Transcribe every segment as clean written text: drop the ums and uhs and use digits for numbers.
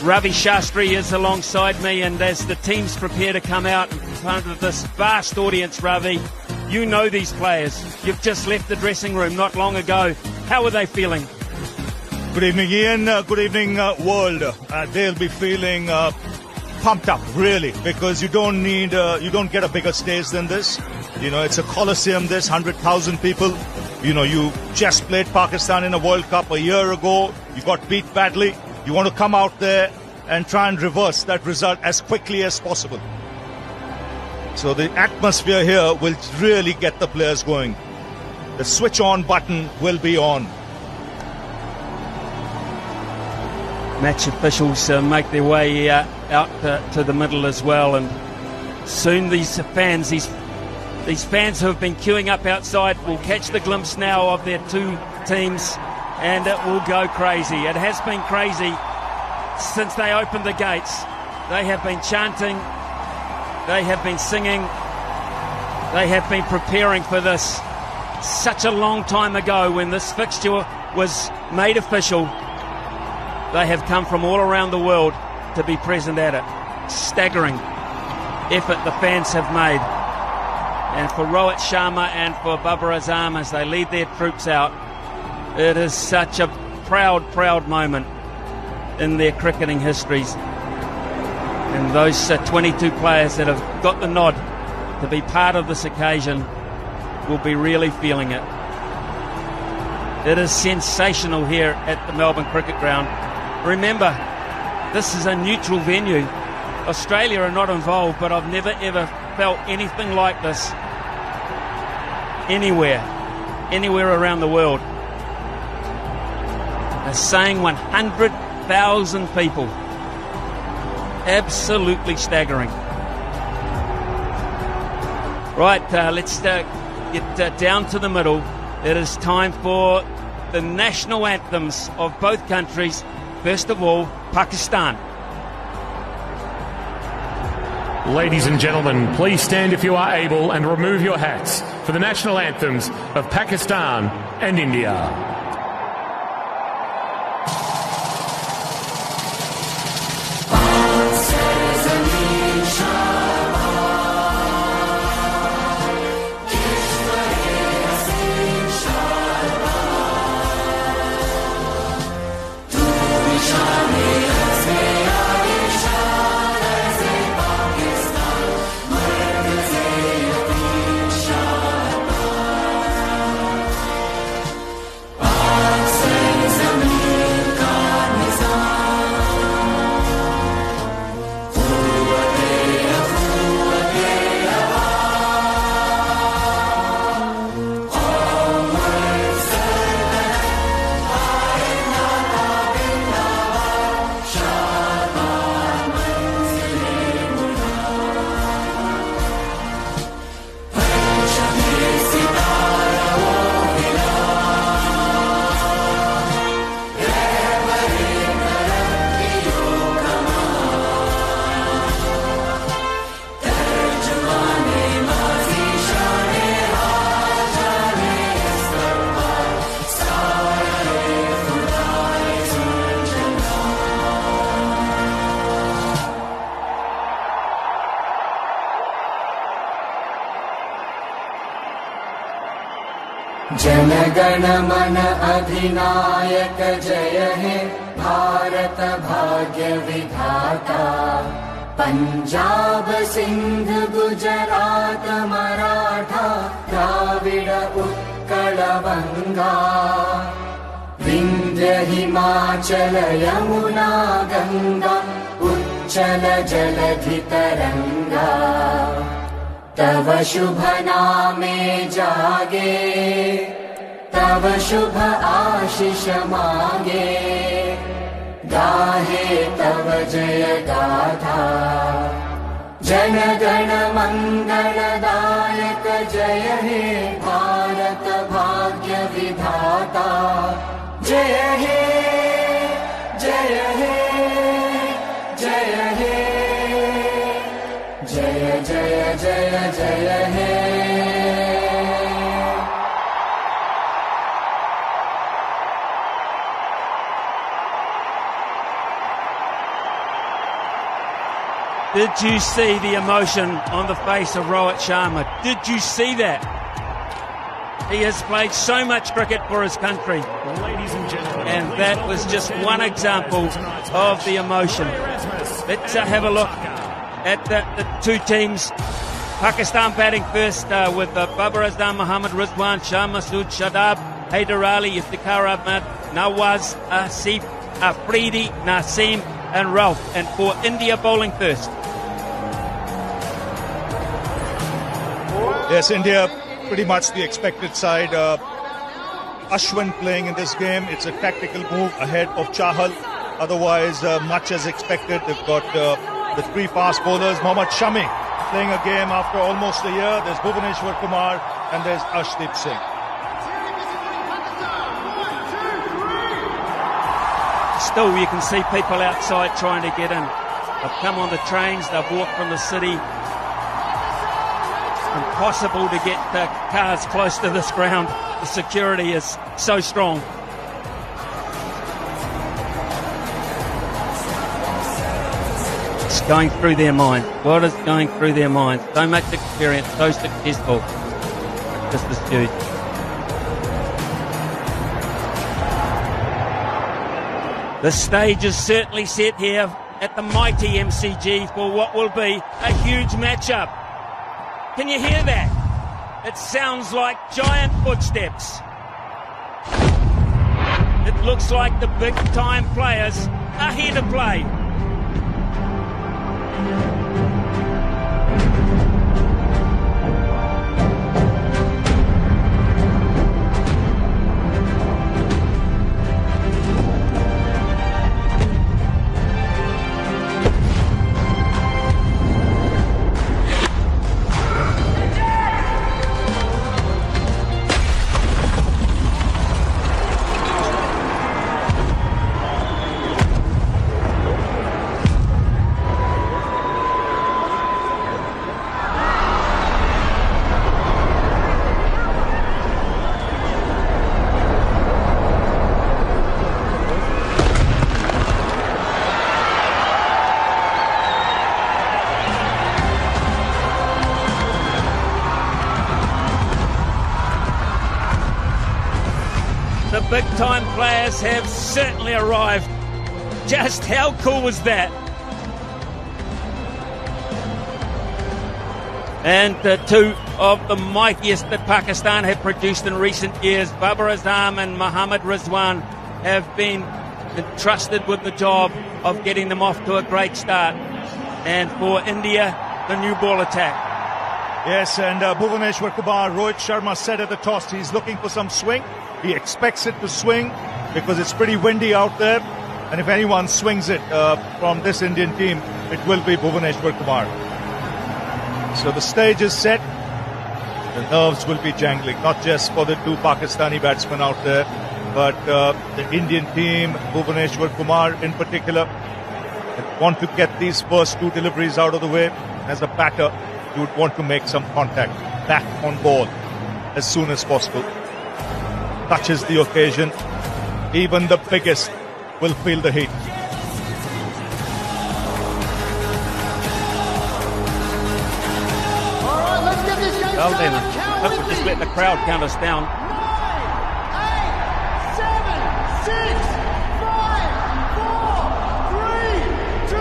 Ravi Shastri is alongside me, and as the teams prepare to come out in front of this vast audience, Ravi, you know these players. You've just left the dressing room not long ago. How are they feeling? Good evening, Ian. Good evening, world. They'll be feeling pumped up, really, because you don't get a bigger stage than this. You know, it's a coliseum, this 100,000 people. You know, you just played Pakistan in a World Cup a year ago. You got beat badly. You want to come out there and try and reverse that result as quickly as possible. So the atmosphere here will really get the players going. The switch on button will be on. Match officials make their way out to the middle as well, and soon these fans who have been queuing up outside will catch the glimpse now of their two teams, and it will go crazy. It has been crazy since they opened the gates. They have been chanting, they have been singing, they have been preparing for this such a long time ago when this fixture was made official. They have come from all around the world to be present at it. Staggering effort the fans have made. And for Rohit Sharma and for Babar Azam as they lead their troops out, it is such a proud, proud moment in their cricketing histories. And those 22 players that have got the nod to be part of this occasion will be really feeling it. It is sensational here at the Melbourne Cricket Ground. Remember, this is a neutral venue. Australia are not involved, but I've never ever felt anything like this anywhere around the world. They're saying 100,000 people. Absolutely staggering. Right, let's get down to the middle. It is time for the national anthems of both countries. First of all, Pakistan. Ladies and gentlemen, please stand if you are able and remove your hats for the national anthems of Pakistan and India. जनगण मन अधिनायक जय हे भारत भाग्य विधाता पंजाब सिंध गुजरात मराठा द्राविड उत्कल बंगा विंध्य हिमाचल यमुना गंगा उच्चल जलधि तरंगा तव शुभ नामे जागे तव शुभ आशीष मांगे गाहे तव जय गाथा जन गण मंगलदायक जय हे भारत भाग्य विधाता जय हे जय हे जय हे जय जय जय जय हे Did you see the emotion on the face of Rohit Sharma? Did you see that? He has played so much cricket for his country. Ladies and gentlemen, And that was just one example of the emotion. Let's have a look at the two teams. Pakistan batting first with Babar Azam, Mohammad Rizwan, Shah Masood, Shadab, Haider Ali, Iftikhar Ahmed, Nawaz, Asif, Afridi, Naseem and Ralph. And for India bowling first. Yes, India pretty much the expected side. Ashwin playing in this game. It's a tactical move ahead of Chahal. Otherwise, much as expected. They've got the three fast bowlers. Mohammad Shami playing a game after almost a year. There's Bhuvaneshwar Kumar and there's Ashdeep Singh. Still, you can see people outside trying to get in. They've come on the trains. They've walked from the city. Impossible to get cars close to this ground. The security is so strong. It's going through their mind. What is going through their minds? So much experience, so successful. Just this huge. The stage is certainly set here at the mighty MCG for what will be a huge matchup. Can you hear that? It sounds like giant footsteps. It looks like the big-time players are here to play. The big-time players have certainly arrived. Just how cool was that? And two of the mightiest that Pakistan have produced in recent years, Babar Azam and Mohammad Rizwan, have been entrusted with the job of getting them off to a great start. And for India, the new ball attack. Yes, and Bhuvaneshwar Kumar, Rohit Sharma said at the toss he's looking for some swing. He expects it to swing because it's pretty windy out there. And if anyone swings it from this Indian team, it will be Bhuvaneshwar Kumar. So the stage is set. The nerves will be jangling, not just for the two Pakistani batsmen out there, but the Indian team, Bhuvaneshwar Kumar in particular, want to get these first two deliveries out of the way. As a batter, you would want to make some contact back on ball as soon as possible. Touches the occasion, even the biggest will feel the heat. Well then, we'll just let the crowd count us down. 9, 8, 7, 6, 5, 4, 3, 2,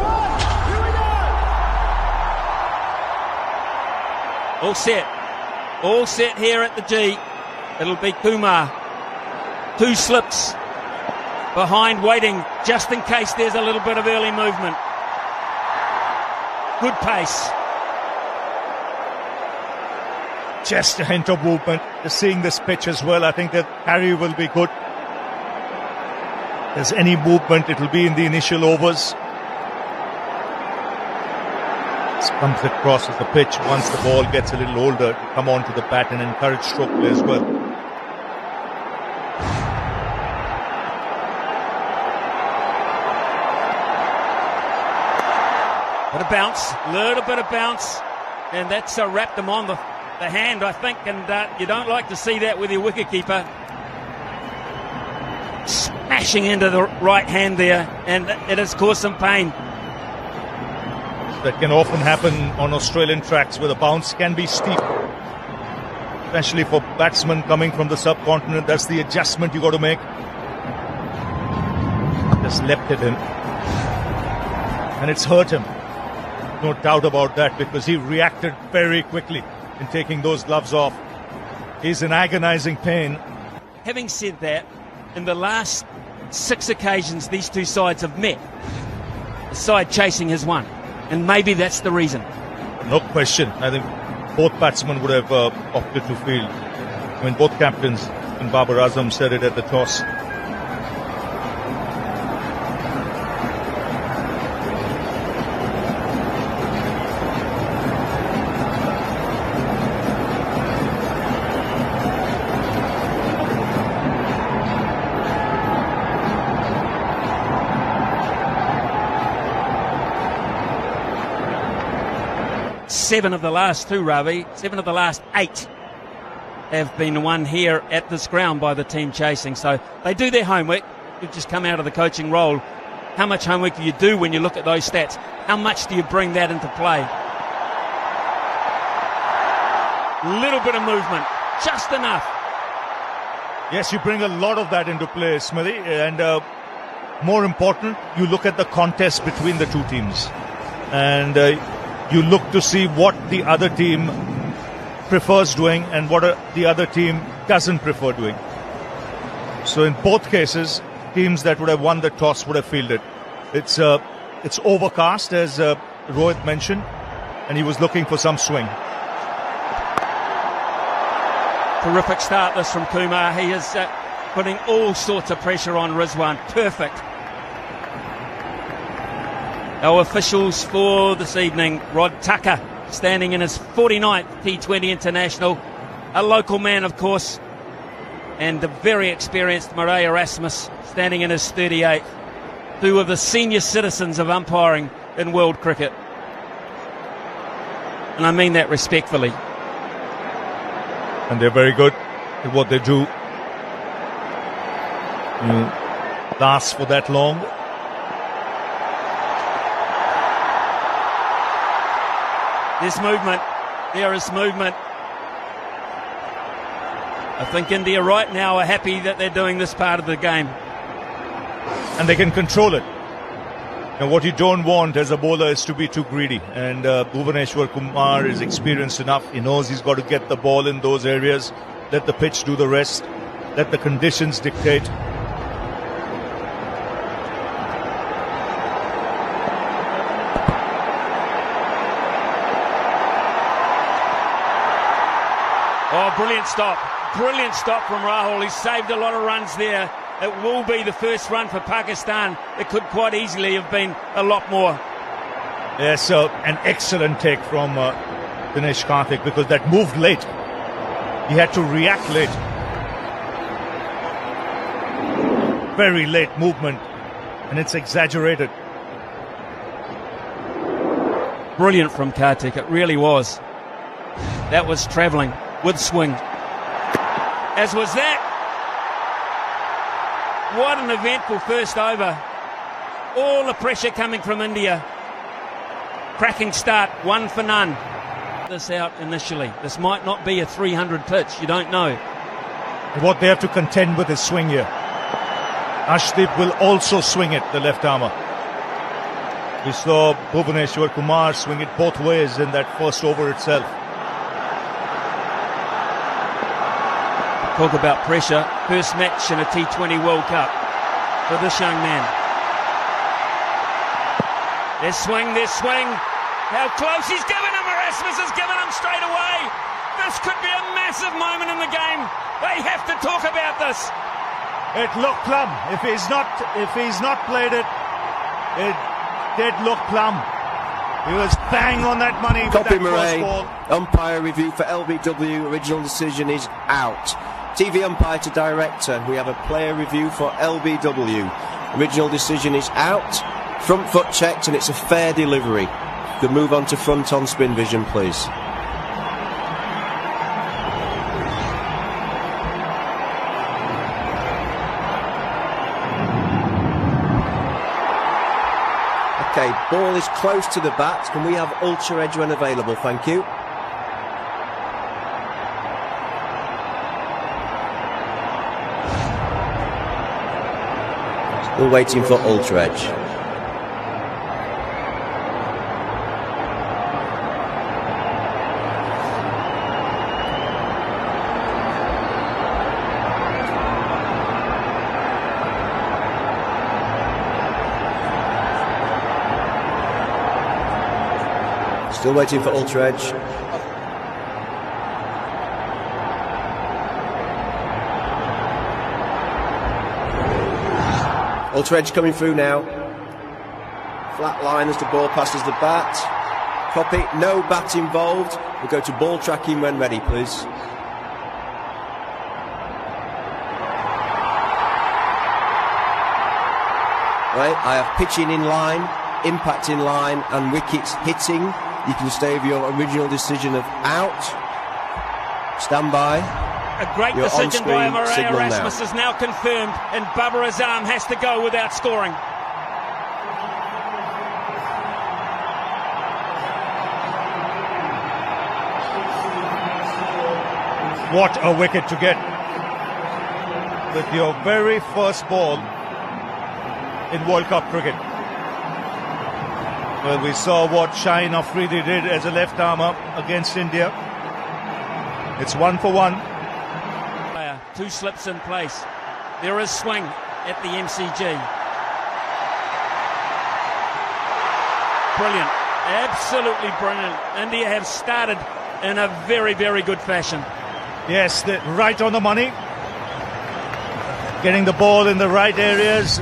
1. Here we go. All set. All set here at the G. It'll be Kumar. Two slips behind waiting just in case there's a little bit of early movement. Good pace. Just a hint of movement. Just seeing this pitch as well, I think that carry will be good. If there's any movement, it will be in the initial overs. This comes across as the pitch. Once the ball gets a little older, to come on to the bat and encourage stroke play as well. Bit of bounce, little bit of bounce, and that's wrapped him on the hand, I think, and you don't like to see that with your wicketkeeper. Smashing into the right hand there, and it has caused some pain. that can often happen on Australian tracks where the bounce can be steep. Especially for batsmen coming from the subcontinent, that's the adjustment you got to make. Just leapt at him. And it's hurt him. No doubt about that, because he reacted very quickly in taking those gloves off. He's in agonizing pain. Having said that, in the last 6 occasions these two sides have met, the side chasing has won. And maybe that's the reason. No question. I think both batsmen would have opted to field. I mean, both captains, and Babar Azam said it at the toss. Seven of the last 2, Ravi, 7 of the last 8 have been won here at this ground by the team chasing. So they do their homework. You've just come out of the coaching role. How much homework do you do when you look at those stats? How much do you bring that into play? Little bit of movement, just enough. Yes, you bring a lot of that into play, Smithy. And more important, you look at the contest between the two teams. And you look to see what the other team prefers doing and what the other team doesn't prefer doing. So in both cases, teams that would have won the toss would have fielded. It's overcast, as Rohit mentioned, and he was looking for some swing. Terrific start this from Kumar. He is putting all sorts of pressure on Rizwan. Perfect. Our officials for this evening, Rod Tucker, standing in his 49th T20 International, a local man, of course, and the very experienced Murray Erasmus, standing in his 38th, 2 of the senior citizens of umpiring in world cricket. And I mean that respectfully. And they're very good at what they do. Last for that long. There's movement. There is movement. I think India right now are happy that they're doing this part of the game. And they can control it. Now, what you don't want as a bowler is to be too greedy. And Bhuvaneshwar Kumar is experienced enough. He knows he's got to get the ball in those areas. Let the pitch do the rest. Let the conditions dictate. Oh, brilliant stop. Brilliant stop from Rahul. He's saved a lot of runs there. It will be the first run for Pakistan. It could quite easily have been a lot more. Yes, so an excellent take from Dinesh Karthik, because that moved late. He had to react late. Very late movement, and it's exaggerated. Brilliant from Karthik. It really was. That was travelling with swing. As was that. What an eventful first over. All the pressure coming from India. Cracking start, 1 for none. This out initially. This might not be a 300 pitch, you don't know. What they have to contend with is swing here. Ashdeep will also swing it, the left armour. We saw Bhuvaneshwar Kumar swing it both ways in that first over itself. Talk about pressure. First match in a T20 World Cup for this young man. There's swing, there's swing. How close he's given him. Erasmus has given him straight away. This could be a massive moment in the game. They have to talk about this. It looked plumb. If he's not played it, it did look plumb. He was bang on that money. Copy with that Murray. ball. Umpire review for LBW. Original decision is out. TV umpire to director. We have a player review for LBW. Original decision is out. Front foot checked, and it's a fair delivery. Could move on to front on spin vision, please. Okay, ball is close to the bat. Can we have Ultra Edge when available? Thank you. Still waiting for Ultra Edge. Still waiting for Ultra Edge. Ultra Edge coming through now. Flat line as the ball passes the bat. Copy, no bat involved. We'll go to ball tracking when ready, please. Right, I have pitching in line, impact in line, and wickets hitting. You can stay with your original decision of out. Stand by. A great Your decision by on-screen Marais signal Erasmus now. is now confirmed, and Babar Azam has to go without scoring. What a wicket to get with your very first ball in World Cup cricket. Well, we saw what Shaheen Afridi did as a left armer against India. It's 1 for 1. Two slips in place. There is swing at the MCG. Brilliant. Absolutely brilliant. India have started in a very, very good fashion. Yes, right on the money. Getting the ball in the right areas,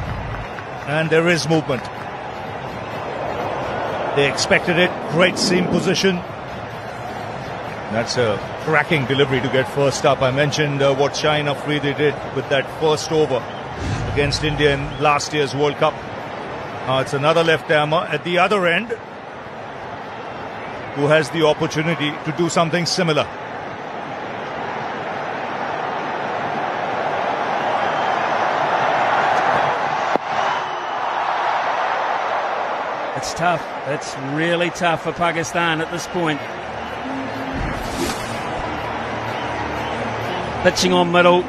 and there is movement. They expected it. Great seam position. That's a cracking delivery to get first up. I mentioned what Shaheen Afridi did with that first over against India in last year's World Cup. Now it's another left-armer at the other end who has the opportunity to do something similar. It's tough. It's really tough for Pakistan at this point. Pitching on middle.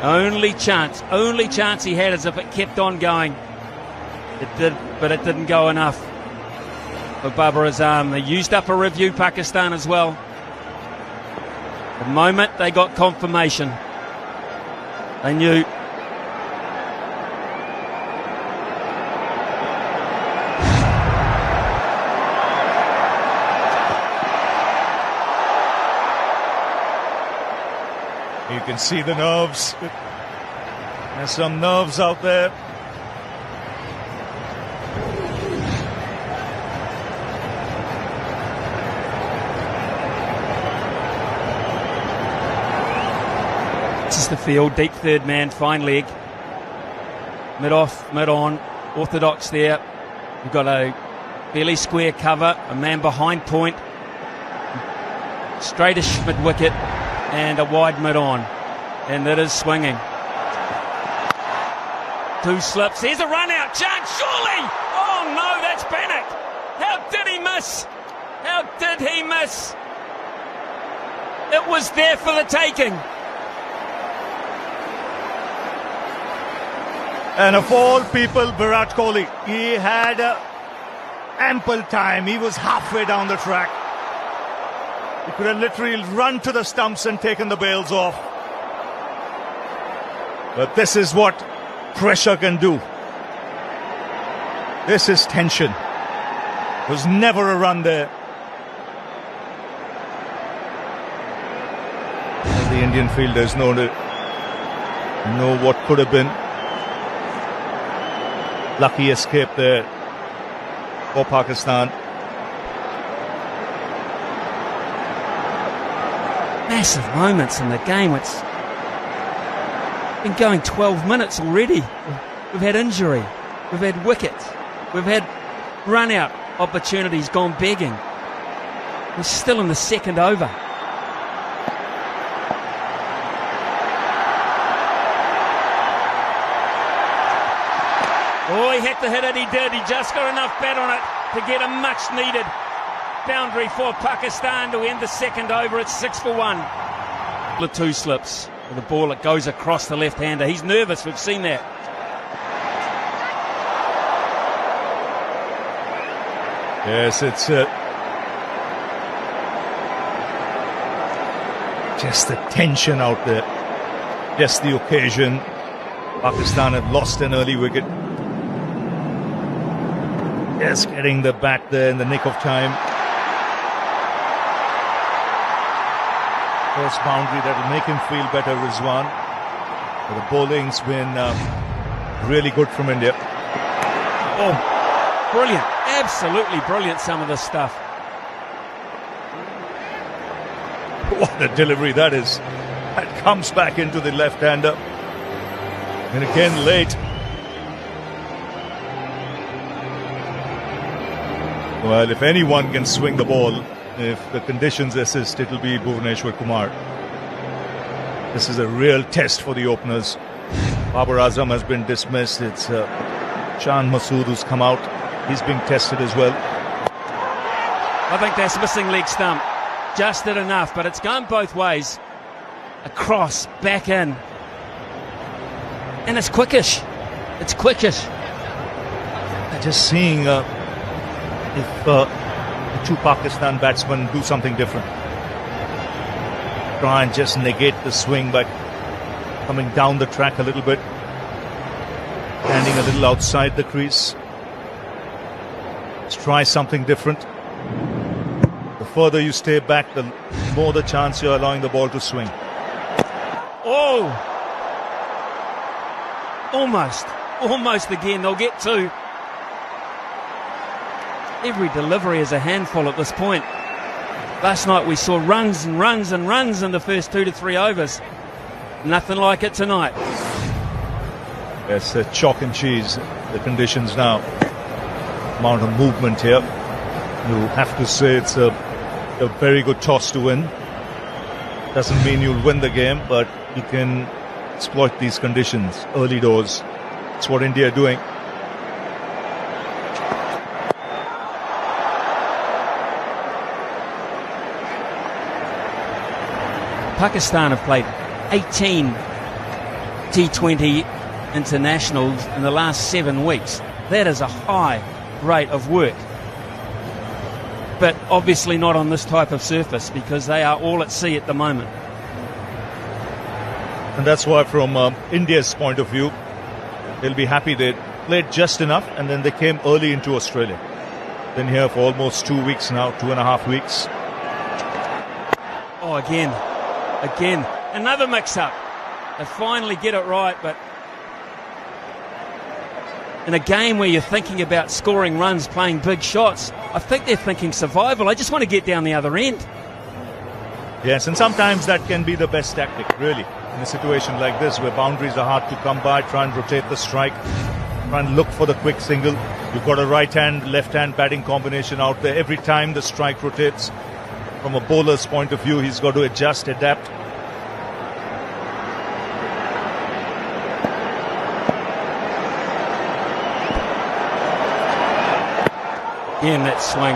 Only chance he had is if it kept on going. It did, but it didn't go enough for Babar Azam. They used up a review, Pakistan, as well. The moment they got confirmation, they knew. You can see the nerves. There's some nerves out there. This is the field, deep third man, fine leg. Mid off, mid on, orthodox there. We've got a fairly square cover, a man behind point, straightish mid wicket, and a wide mid on. And it is swinging. Two slips. Here's a run out chance, surely! Oh no, that's panic! How did he miss? How did he miss? It was there for the taking. And of all people, Virat Kohli, he had ample time. He was halfway down the track. He could have literally run to the stumps and taken the bails off. But this is what pressure can do. This is tension. There was never a run there. And the Indian fielders know what could have been. Lucky escape there for Pakistan. Massive moments in the game. It's been going 12 minutes already. We've had injury. We've had wickets. We've had run-out opportunities gone begging. We're still in the second over. Oh, he had to hit it, he did. He just got enough bat on it to get a much-needed boundary for Pakistan to end the second over. It's 6 for 1. The two slips. The ball that goes across the left-hander. He's nervous, we've seen that. Yes, it's just the tension out there. Just the occasion. Pakistan had lost an early wicket. Just getting the bat there in the nick of time. First boundary that will make him feel better, Rizwan. But the bowling's been really good from India. Oh, brilliant. Absolutely brilliant, some of this stuff. What a delivery that is. That comes back into the left-hander. And again, late. Well, if anyone can swing the ball, if the conditions assist, it'll be Bhuvaneshwar Kumar. This is a real test for the openers. Babar Azam has been dismissed. It's Chan Masood who's come out. He's being tested as well. I think that's missing leg stump. Just did enough, but it's gone both ways. Across, back in. And it's quickish. It's quickish. Just seeing if the two Pakistan batsmen do something different. Try and just negate the swing by coming down the track a little bit. Standing a little outside the crease. Let's try something different. The further you stay back, the more the chance you're allowing the ball to swing. Oh! Almost again. They'll get two. Every delivery is a handful at this point. Last night we saw runs and runs and runs in the first 2 to 3 overs. Nothing like it tonight. Yes, chalk and cheese, the conditions now. Amount of movement here. You have to say it's a very good toss to win. Doesn't mean you'll win the game, but you can exploit these conditions early doors. That's what India are doing. Pakistan have played 18 T20 internationals in the last 7 weeks. That is a high rate of work. But obviously not on this type of surface because they are all at sea at the moment. And that's why from India's point of view, they'll be happy they played just enough and then they came early into Australia. Been here for almost 2 weeks now, 2.5 weeks. Oh, again, another mix-up. They finally get it right, but in a game where you're thinking about scoring runs, playing big shots, I think they're thinking survival. I just want to get down the other end. Yes, and sometimes that can be the best tactic, really. In a situation like this where boundaries are hard to come by, try and rotate the strike, try and look for the quick single. You've got a right-hand, left-hand batting combination out there. Every time the strike rotates, from a bowler's point of view, he's got to adjust, adapt. Again, that swing.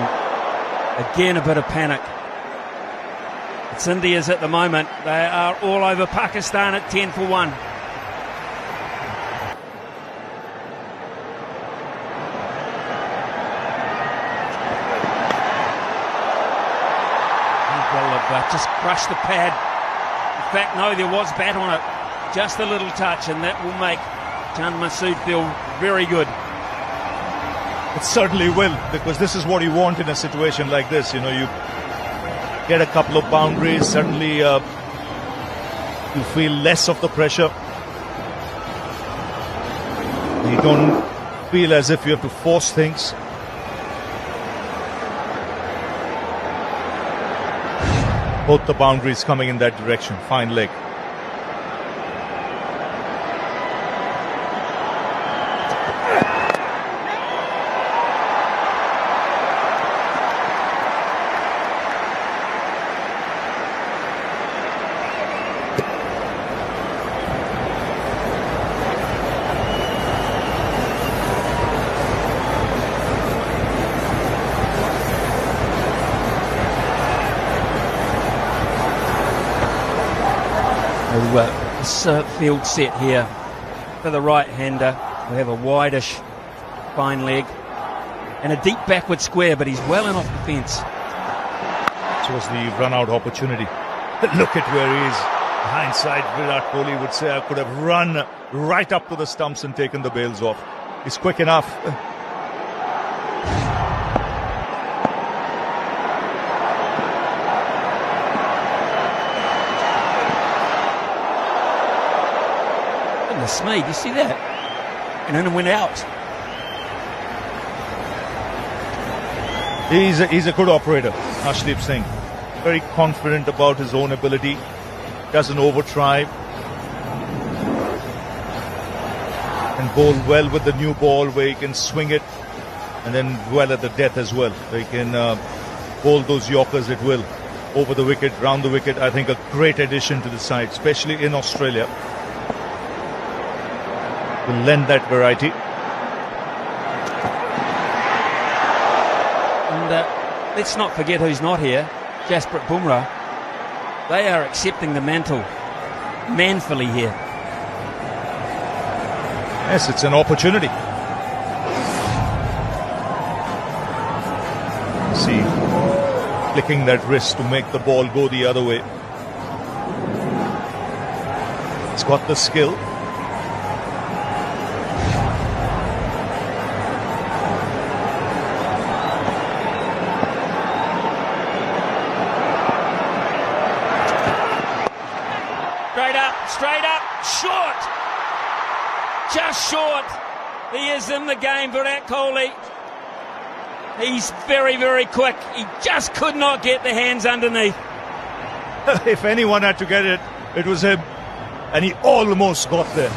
Again, a bit of panic. It's India's at the moment. They are all over Pakistan at 10 for 1. Just crushed the pad. In fact, no, there was bat on it. Just a little touch, and that will make Chan Masood feel very good. It certainly will, because this is what you want in a situation like this. You know, you get a couple of boundaries, suddenly you feel less of the pressure. You don't feel as if you have to force things. Both the boundaries coming in that direction. Fine leg. This field set here for the right-hander. We have a wideish fine leg and a deep backward square, but he's well in off the fence. This was the run-out opportunity. Look at where he is. Hindsight, Virat Kohli would say, I could have run right up to the stumps and taken the bails off. He's quick enough. Goodness me, do you see that? And then it went out. He's a good operator, Arshdeep Singh. Very confident about his own ability. Doesn't over-try. Can bowl well with the new ball where he can swing it and then well at the death as well. So he can bowl those Yorkers at will. Over the wicket, round the wicket. I think a great addition to the side, especially in Australia. Will lend that variety. And let's not forget who's not here. Jasprit Bumrah. They are accepting the mantle manfully here. Yes, it's an opportunity. See, flicking that wrist to make the ball go the other way. He's got the skill. Straight up, short. Just short. He is in the game, Virat Kohli. He's very, very quick. He just could not get the hands underneath. If anyone had to get it, it was him. And he almost got there.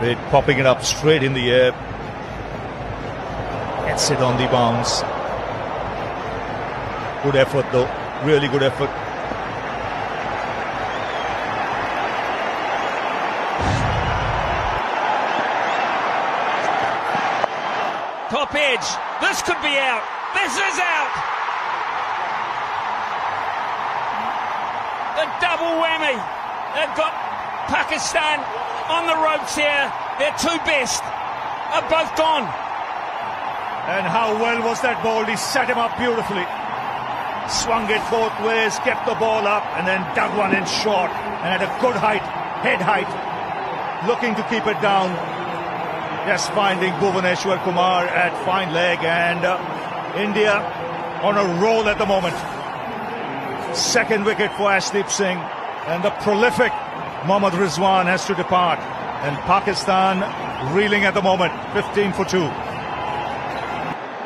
They're popping it up straight in the air. Gets it on the bounce. Good effort though, really good effort. Top edge, this could be out, this is out! The double whammy, they've got Pakistan on the ropes here, their two best are both gone. And how well was that ball? He set him up beautifully. Swung it both ways, kept the ball up, and then dug one in short. And at a good height, head height, looking to keep it down. Just finding Bhuvaneshwar Kumar at fine leg, and India on a roll at the moment. Second wicket for Arshdeep Singh, and the prolific Mohammad Rizwan has to depart. And Pakistan reeling at the moment, 15 for 2.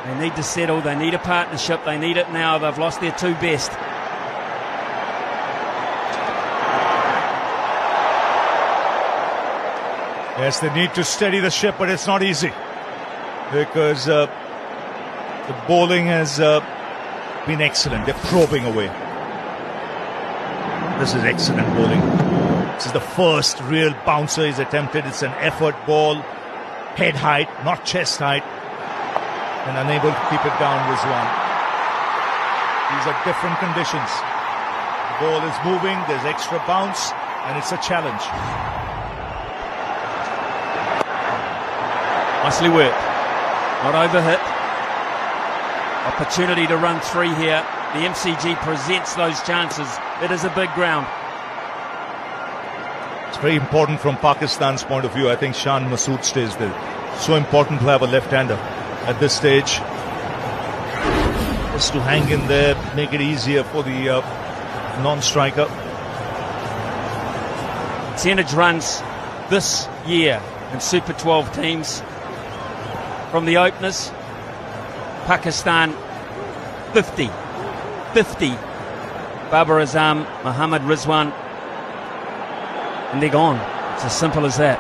They need to settle, they need a partnership, they need it now. They've lost their two best. Yes, they need to steady the ship, but it's not easy. Because the bowling has been excellent. They're probing away. This is excellent bowling. This is the first real bouncer he's attempted. It's an effort ball. Head height, not chest height. And unable to keep it down, Rizwan. These are different conditions. The ball is moving, there's extra bounce, and it's a challenge. Nicely worked. Not overhit. Opportunity to run three here. The MCG presents those chances. It is a big ground. It's very important from Pakistan's point of view. I think Shan Masood stays there. So important to have a left-hander at this stage. Just to hang in there, make it easier for the non-striker. Percentage runs this year in Super 12 teams from the openers. Pakistan 50. Babar Azam, Mohammad Rizwan, and they're gone. It's as simple as that.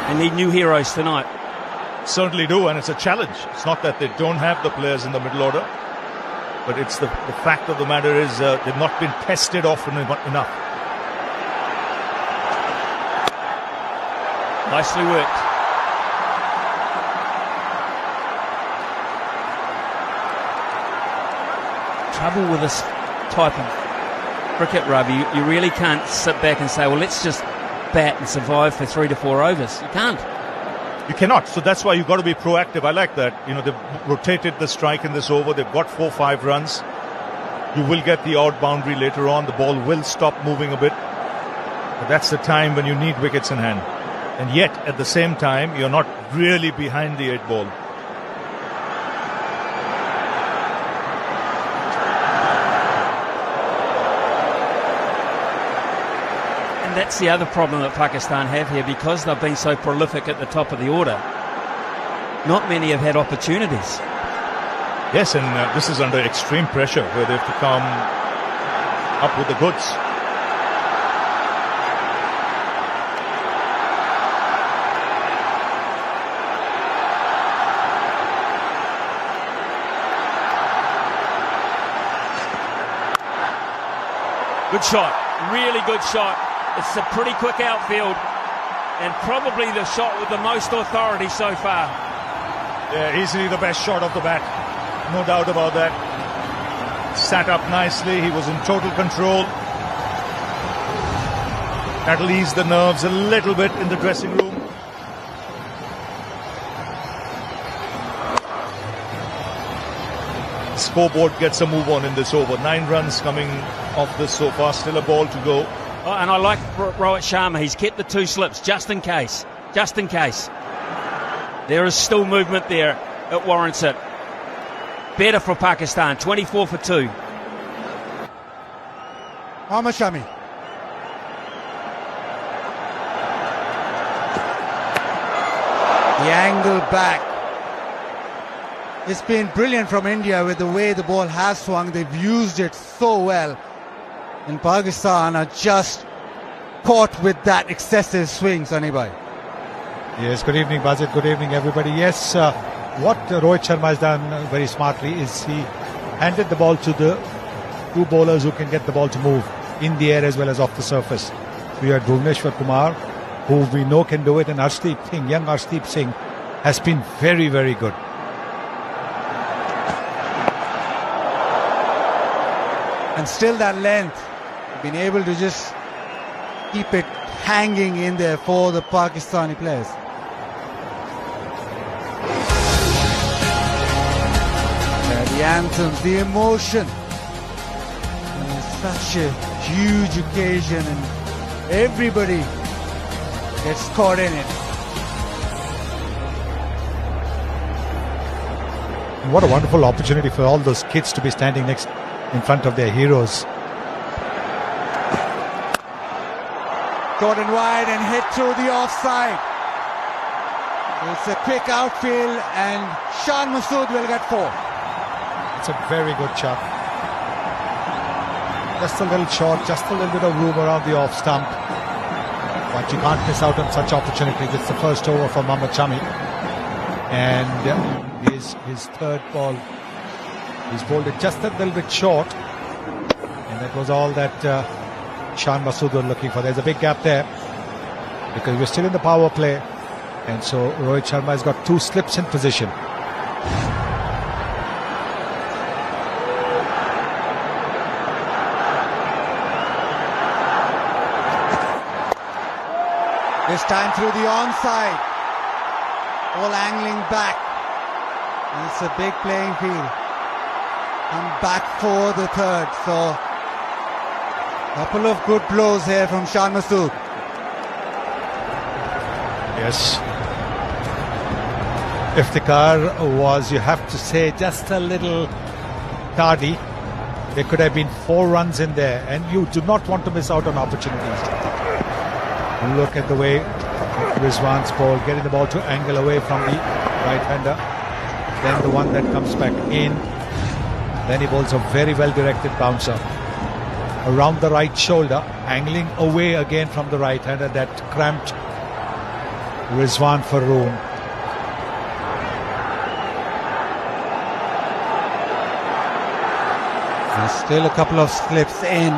They need new heroes tonight. Certainly do, and it's a challenge. It's not that they don't have the players in the middle order, but it's the fact of the matter is they've not been tested often enough. Nicely worked. trouble with this type of cricket, Ravi. You really can't sit back and say, well, let's just bat and survive for 3 to 4 overs. You can't. You cannot. So that's why you've got to be proactive. I like that. You know, they've rotated the strike in this over. They've got 4-5 runs. You will get the out boundary later on. The ball will stop moving a bit. But that's the time when you need wickets in hand. And yet, at the same time, you're not really behind the 8 ball. And that's the other problem that Pakistan have here, because they've been so prolific at the top of the order. Not many have had opportunities. Yes, and this is under extreme pressure where they have to come up with the goods. Good shot, really good shot. It's a pretty quick outfield and probably the shot with the most authority so far. Yeah, easily the best shot of the bat. No doubt about that. Sat up nicely. He was in total control. That'll ease the nerves a little bit in the dressing room. Scoreboard gets a move on in this over. 9 runs coming off this so far. Still a ball to go. Oh, and I like Rohit Sharma. He's kept the 2 slips just in case. Just in case. There is still movement there. It warrants it. Better for Pakistan. 24 for 2. Mohammad Shami. The angle back. It's been brilliant from India with the way the ball has swung. They've used it so well. And Pakistan are just caught with that excessive swing, Sunny Bhai. Yes, good evening, Bazit. Good evening, everybody. Yes, what Rohit Sharma has done very smartly is he handed the ball to the 2 bowlers who can get the ball to move in the air as well as off the surface. We had Bhuvneshwar Kumar, who we know can do it, and Arshdeep Singh, young Arshdeep Singh, has been very, very good. And still that length, been able to just keep it hanging in there for the Pakistani players. The anthems, the emotion. And it's such a huge occasion and everybody gets caught in it. What a wonderful opportunity for all those kids to be standing next in front of their heroes. Short and wide and hit through the offside. It's a quick outfield and Shan Masood will get 4. It's a very good shot. Just a little short, just a little bit of room around the off stump. But you can't miss out on such opportunities. It's the first over for Mohammad Shami. And his third ball. He's bowled it just a little bit short. And that was all that Shan Masood were looking for. There's a big gap there because we're still in the power play. And so Rohit Sharma has got 2 slips in position. This time through the onside. All angling back. And it's a big playing field. And back for the third. So, couple of good blows here from Shan Masood. Yes. Iftikhar was, you have to say, just a little tardy. There could have been 4 runs in there, and you do not want to miss out on opportunities. Look at the way Rizwan's ball, getting the ball to angle away from the right-hander. Then the one that comes back in. Then he bowls a very well-directed bouncer. Around the right shoulder, angling away again from the right-hander. That cramped Rizwan for room. There's still a couple of slips in.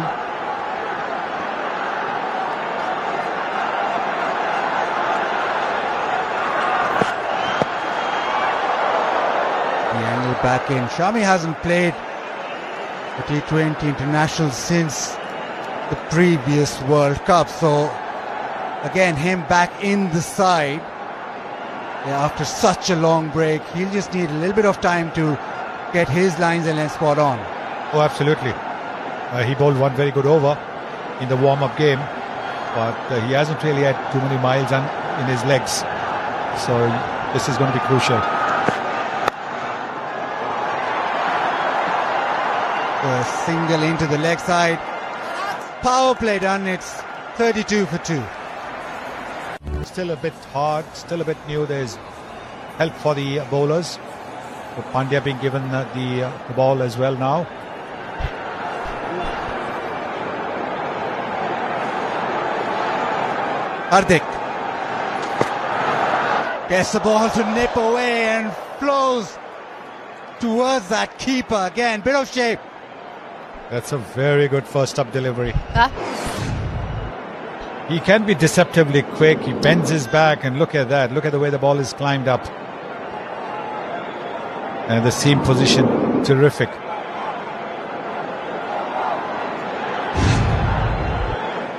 The angle back in. Shami hasn't played the T20 international since the previous World Cup. So again, him back in the side after such a long break. He'll just need a little bit of time to get his lines and lengths spot on. Oh, absolutely. He bowled one very good over in the warm-up game, but he hasn't really had too many miles in his legs. So this is going to be crucial. A single into the leg side. Power play done. It's 32 for 2. Still a bit hard, still a bit new. There's help for the bowlers. But Pandya being given the ball as well now. Hardik gets the ball to nip away and flows towards that keeper. Again, bit of shape. That's a very good first up delivery. He can be deceptively quick. He bends his back, and look at that. Look at the way the ball is climbed up. And the seam position, terrific.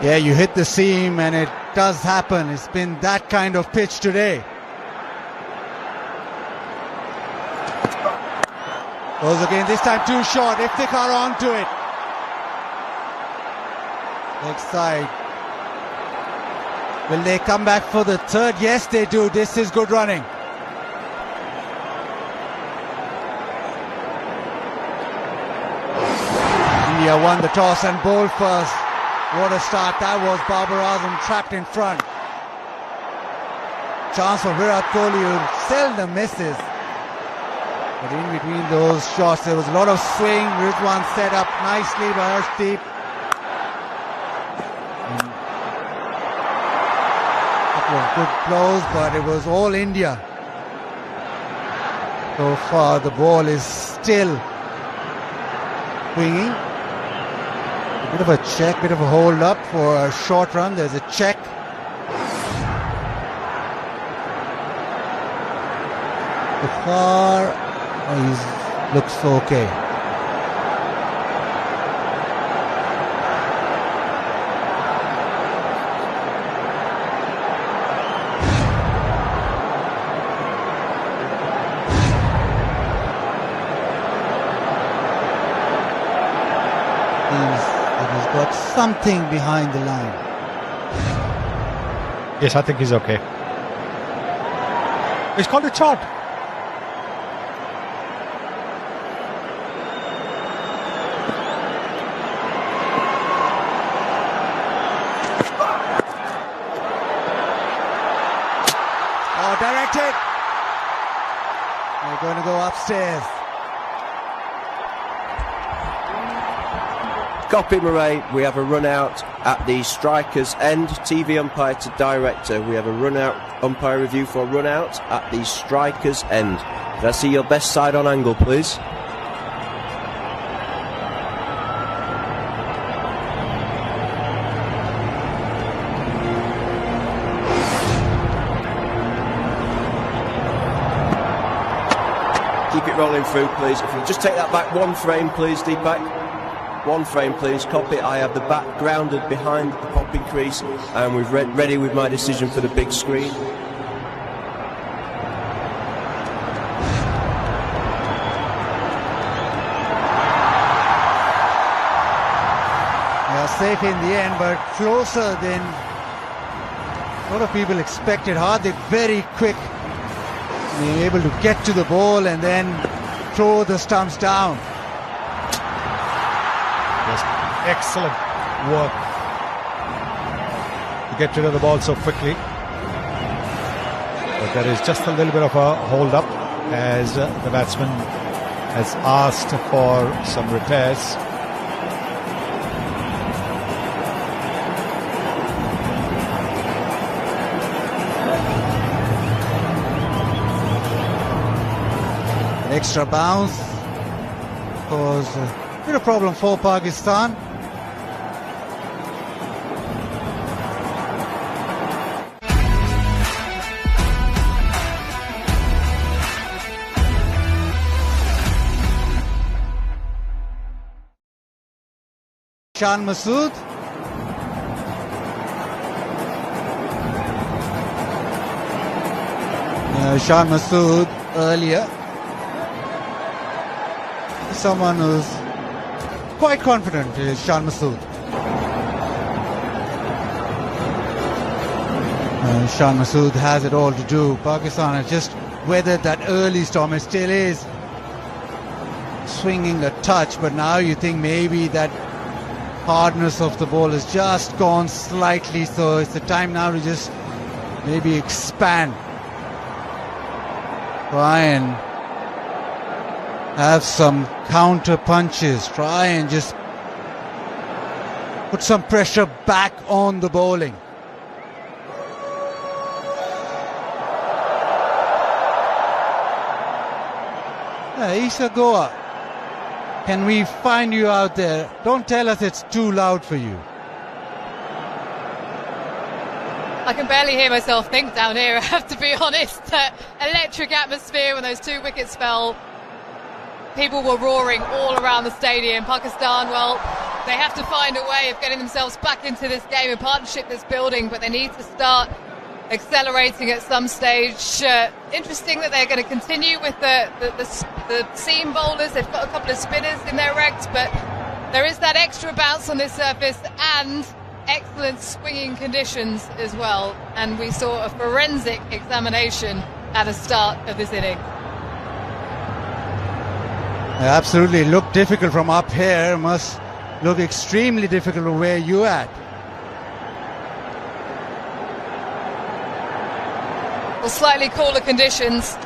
Yeah, you hit the seam and it does happen. It's been that kind of pitch today. Goes again, this time too short. Iftikhar onto it. Next side. Will they come back for the third? Yes, they do. This is good running. India won the toss and bowled first. What a start that was. Babar Azam trapped in front. Chance for Virat Kohli, who seldom misses. But in between those shots, there was a lot of swing. Rizwan set up nicely by Harshdeep. Good blows, but it was all India. So far the ball is still swinging. A bit of a check, bit of a hold up for a short run. There's a check. So far he looks okay. He's got something behind the line. Yes, I think he's okay. It's called a chart. Oh, directed. They're going to go upstairs. Copy Murray, we have a run out at the striker's end. TV umpire to director, we have a run out, umpire review for run out at the striker's end. Can I see your best side on angle, please? Keep it rolling through, please. If you just take that back one frame, please, Deepak. One frame, please. Copy. I have the bat grounded behind the popping crease, and we've ready with my decision for the big screen. They are safe in the end, but closer than a lot of people expected. Hardik very quick, being able to get to the ball and then throw the stumps down. Excellent work to get rid of the ball so quickly. But there is just a little bit of a hold up as the batsman has asked for some repairs. An extra bounce caused a bit of problem for Pakistan. Shan Masood. Shan Masood earlier. Someone who's quite confident is Shan Masood. Shan Masood has it all to do. Pakistan has just weathered that early storm. It still is swinging a touch, but now you think maybe that hardness of the ball has just gone slightly, so it's the time now to just maybe expand. Try and have some counter punches. Try and just put some pressure back on the bowling. Isa Goa, can we find you out there? Don't tell us it's too loud for you. I can barely hear myself think down here, I have to be honest. Electric atmosphere when those 2 wickets fell. People were roaring all around the stadium. Pakistan, well, they have to find a way of getting themselves back into this game, a partnership that's building, but they need to start accelerating at some stage. Interesting that they're going to continue with the seam bowlers. They've got a couple of spinners in their ranks, but there is that extra bounce on this surface and excellent swinging conditions as well. And we saw a forensic examination at the start of this inning. Absolutely, looked difficult from up here. Must look extremely difficult from where you at. Well, slightly cooler conditions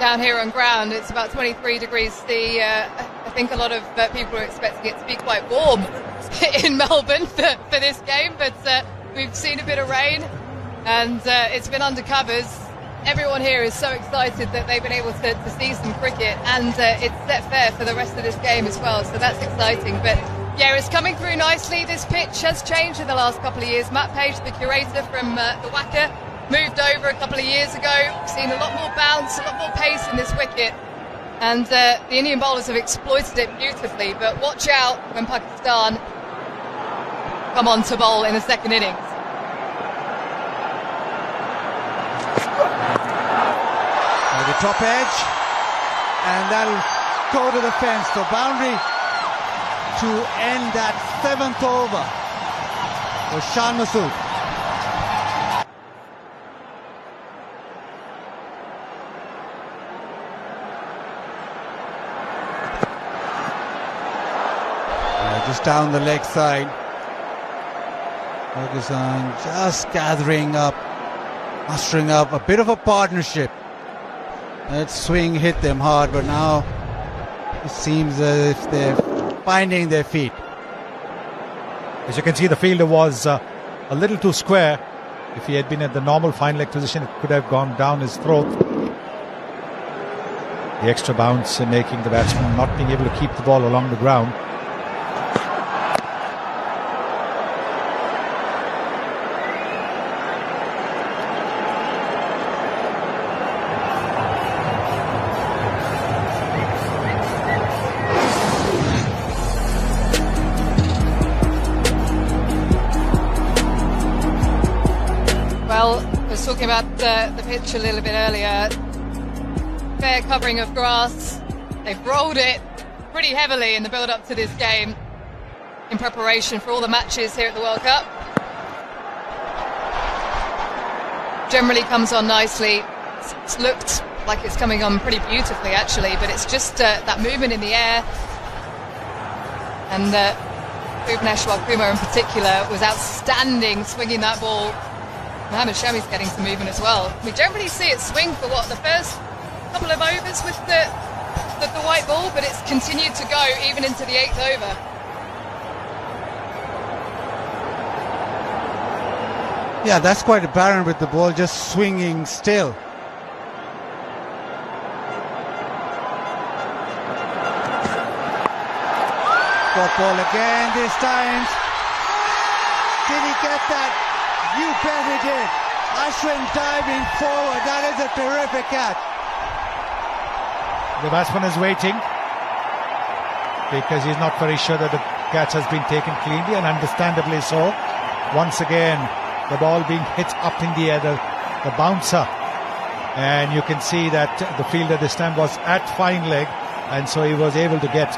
down here on ground. It's about 23 degrees C. I think a lot of people are expecting it to be quite warm in Melbourne for this game, but we've seen a bit of rain and it's been under covers. Everyone here is so excited that they've been able to see some cricket, and it's set fair for the rest of this game as well, so that's exciting. But yeah, it's coming through nicely. This pitch has changed in the last couple of years. Matt Page, the curator from the Wacker, moved over a couple of years ago. We've seen a lot more bounce, a lot more pace in this wicket, and the Indian bowlers have exploited it beautifully. But watch out when Pakistan come on to bowl in the second innings. The top edge, and that'll go to the fence. So boundary to end that 7th over for Shan Masood. Just down the leg side. Pakistan just gathering up, mustering up a bit of a partnership. That swing hit them hard, but now it seems as if they're finding their feet. As you can see, the fielder was a little too square. If he had been at the normal fine leg position, it could have gone down his throat. The extra bounce making the batsman not being able to keep the ball along the ground. Talking about the pitch a little bit earlier, fair covering of grass. They've rolled it pretty heavily in the build-up to this game in preparation for all the matches here at the World Cup. Generally comes on nicely. It's looked like it's coming on pretty beautifully actually, but it's just that movement in the air, and Bhuvaneshwar Kumar in particular was outstanding swinging that ball. Mohammad Shami's getting some movement as well. We generally see it swing for the first couple of overs with the white ball, but it's continued to go even into the 8th over. Yeah, that's quite apparent with the ball just swinging still. Got ball again this time. Did he get that? You bet he did. Ashwin diving forward. That is a terrific catch. The batsman is waiting. because he's not very sure that the catch has been taken cleanly, and understandably so. Once again, the ball being hit up in the air, the bouncer, and you can see that the fielder this time was at fine leg, and so he was able to get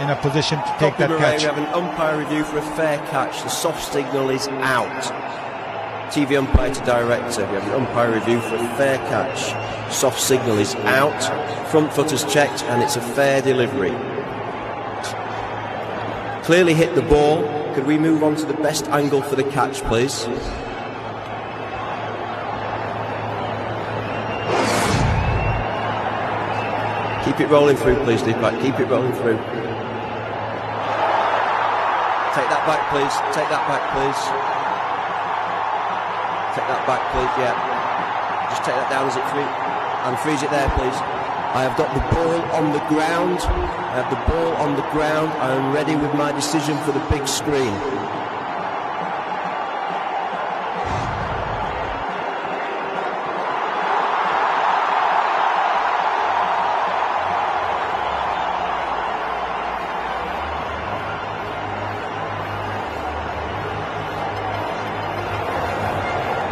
in a position to take that catch. We have an umpire review for a fair catch. The soft signal is out. TV umpire to director. We have an umpire review for a fair catch. Soft signal is out. Front foot is checked, and it's a fair delivery. Clearly hit the ball. Could we move on to the best angle for the catch, please? Keep it rolling through, please, Deepak. Keep it rolling through. Take that back, please. Take that back, please. Take that back, please. Yeah. Just take that down as it free. And freeze it there, please. I have got the ball on the ground. I have the ball on the ground. I am ready with my decision for the big screen.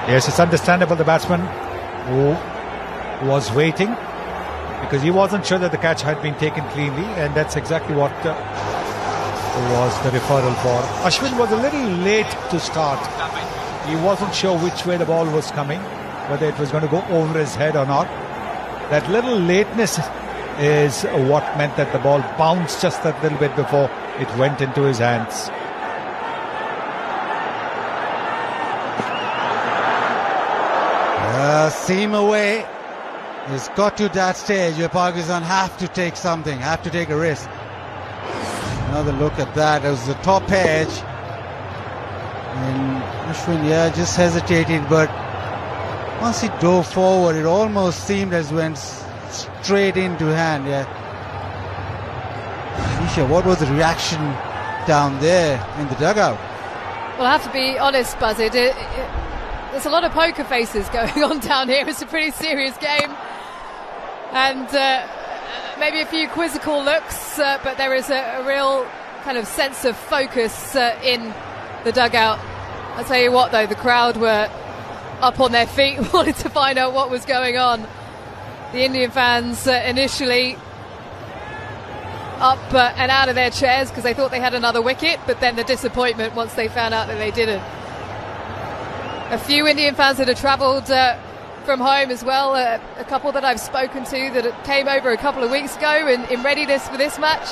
Yes, it's understandable the batsman who was waiting because he wasn't sure that the catch had been taken cleanly, and that's exactly what was the referral for. Ashwin was a little late to start. He wasn't sure which way the ball was coming, whether it was going to go over his head or not. That little lateness is what meant that the ball bounced just a little bit before it went into his hands. Seam away. It's got to that stage where Pakistan have to take something, have to take a risk. Another look at that. It was the top edge. And Ashwin, just hesitated, but once he dove forward, it almost seemed as went straight into hand. Nisha, what was the reaction down there in the dugout? Well, I have to be honest, Buzzy. There's a lot of poker faces going on down here. It's a pretty serious game. And maybe a few quizzical looks, but there is a real kind of sense of focus in the dugout. I'll tell you what, though, the crowd were up on their feet, wanted to find out what was going on. The Indian fans initially up and out of their chairs because they thought they had another wicket, but then the disappointment once they found out that they didn't. A few Indian fans that had travelled from home as well, a couple that I've spoken to that came over a couple of weeks ago in readiness for this match.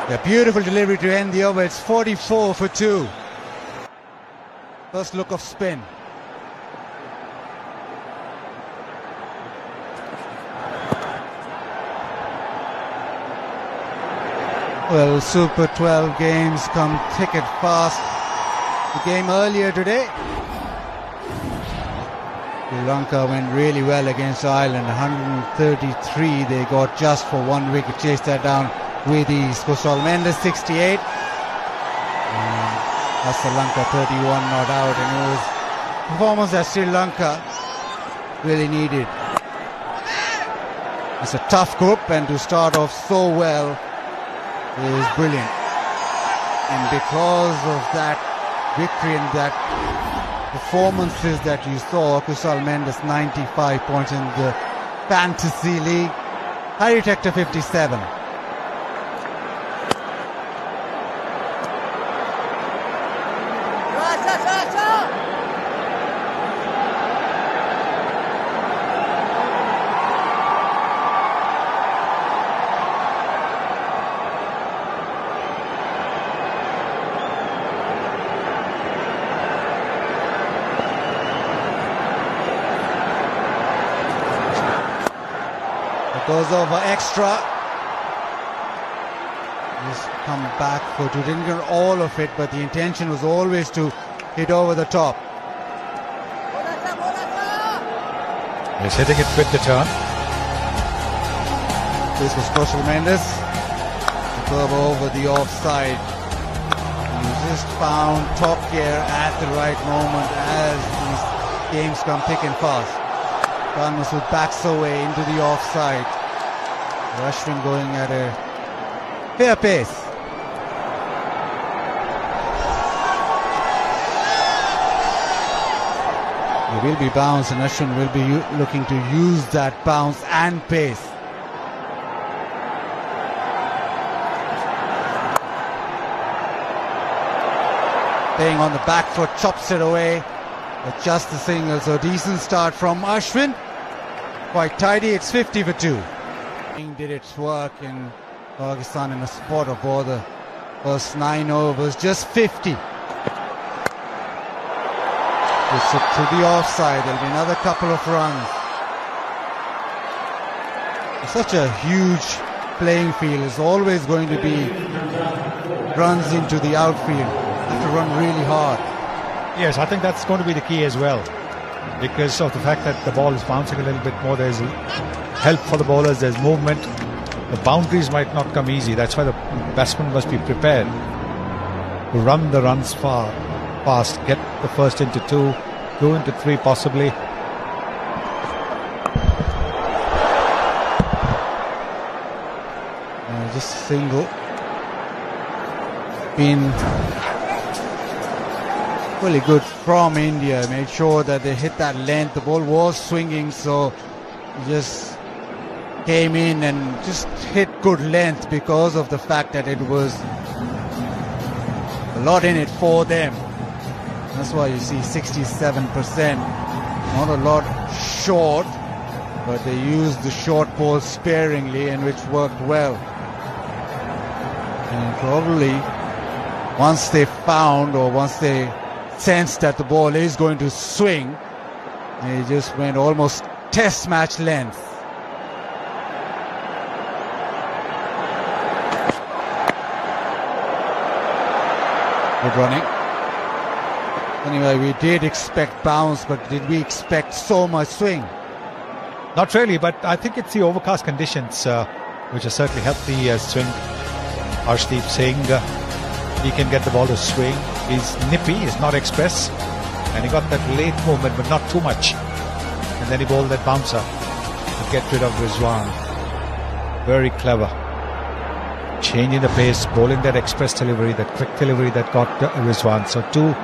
A beautiful delivery to end the over. It's 44 for 2. First look of spin. Well, Super 12 games come thick and fast. The game earlier today, Sri Lanka went really well against Ireland. 133 they got just for 1 wicket. Chased that down with ease. Kusal Mendes 68. And Sri Lanka 31 not out. And it was a performance that Sri Lanka really needed. It's a tough group, and to start off so well is brilliant. And because of that victory and that performances that you saw, Kusal Mendes 95 points in the Fantasy League, Harry Tector 57. Goes over extra. Just come back for two. Didn't get all of it, but the intention was always to hit over the top. He's hitting it with the turn. This was Kusal Mendes. The curve over the offside. He just found top gear at the right moment as these games come thick and fast. Khan Masood backs away into the offside. Ashwin going at a fair pace. There will be bounce, and Ashwin will be looking to use that bounce and pace. Playing on the back foot, chops it away. But just the single, so decent start from Ashwin. Quite tidy, it's 50 for 2. Did its work in Pakistan in a spot of all the first 9 overs, just 50. It's to the offside, there'll be another couple of runs. It's such a huge playing field, there's always going to be runs into the outfield. You have to run really hard. Yes, I think that's going to be the key as well, because of the fact that the ball is bouncing a little bit more. There's help for the bowlers, there's movement. The boundaries might not come easy. That's why the batsman must be prepared to run the runs fast, get the first into 2, 2 into 3 possibly. Just a single. Been really good from India. Made sure that they hit that length. The ball was swinging, so just came in and just hit good length because of the fact that it was a lot in it for them. That's why you see 67%. Not a lot short, but they used the short ball sparingly, and which worked well. And probably once they found, or once they sensed that the ball is going to swing, they just went almost test match length. Good running. Anyway, we did expect bounce, but did we expect so much swing? Not really, but I think it's the overcast conditions which have certainly helped the swing. Arshdeep Singh, he can get the ball to swing. He's nippy, he's not express, and he got that late movement, but not too much. And then he bowled that bouncer to get rid of Rizwan. Very clever. Changing the pace, bowling that express delivery, that quick delivery that got Rizwan. So 2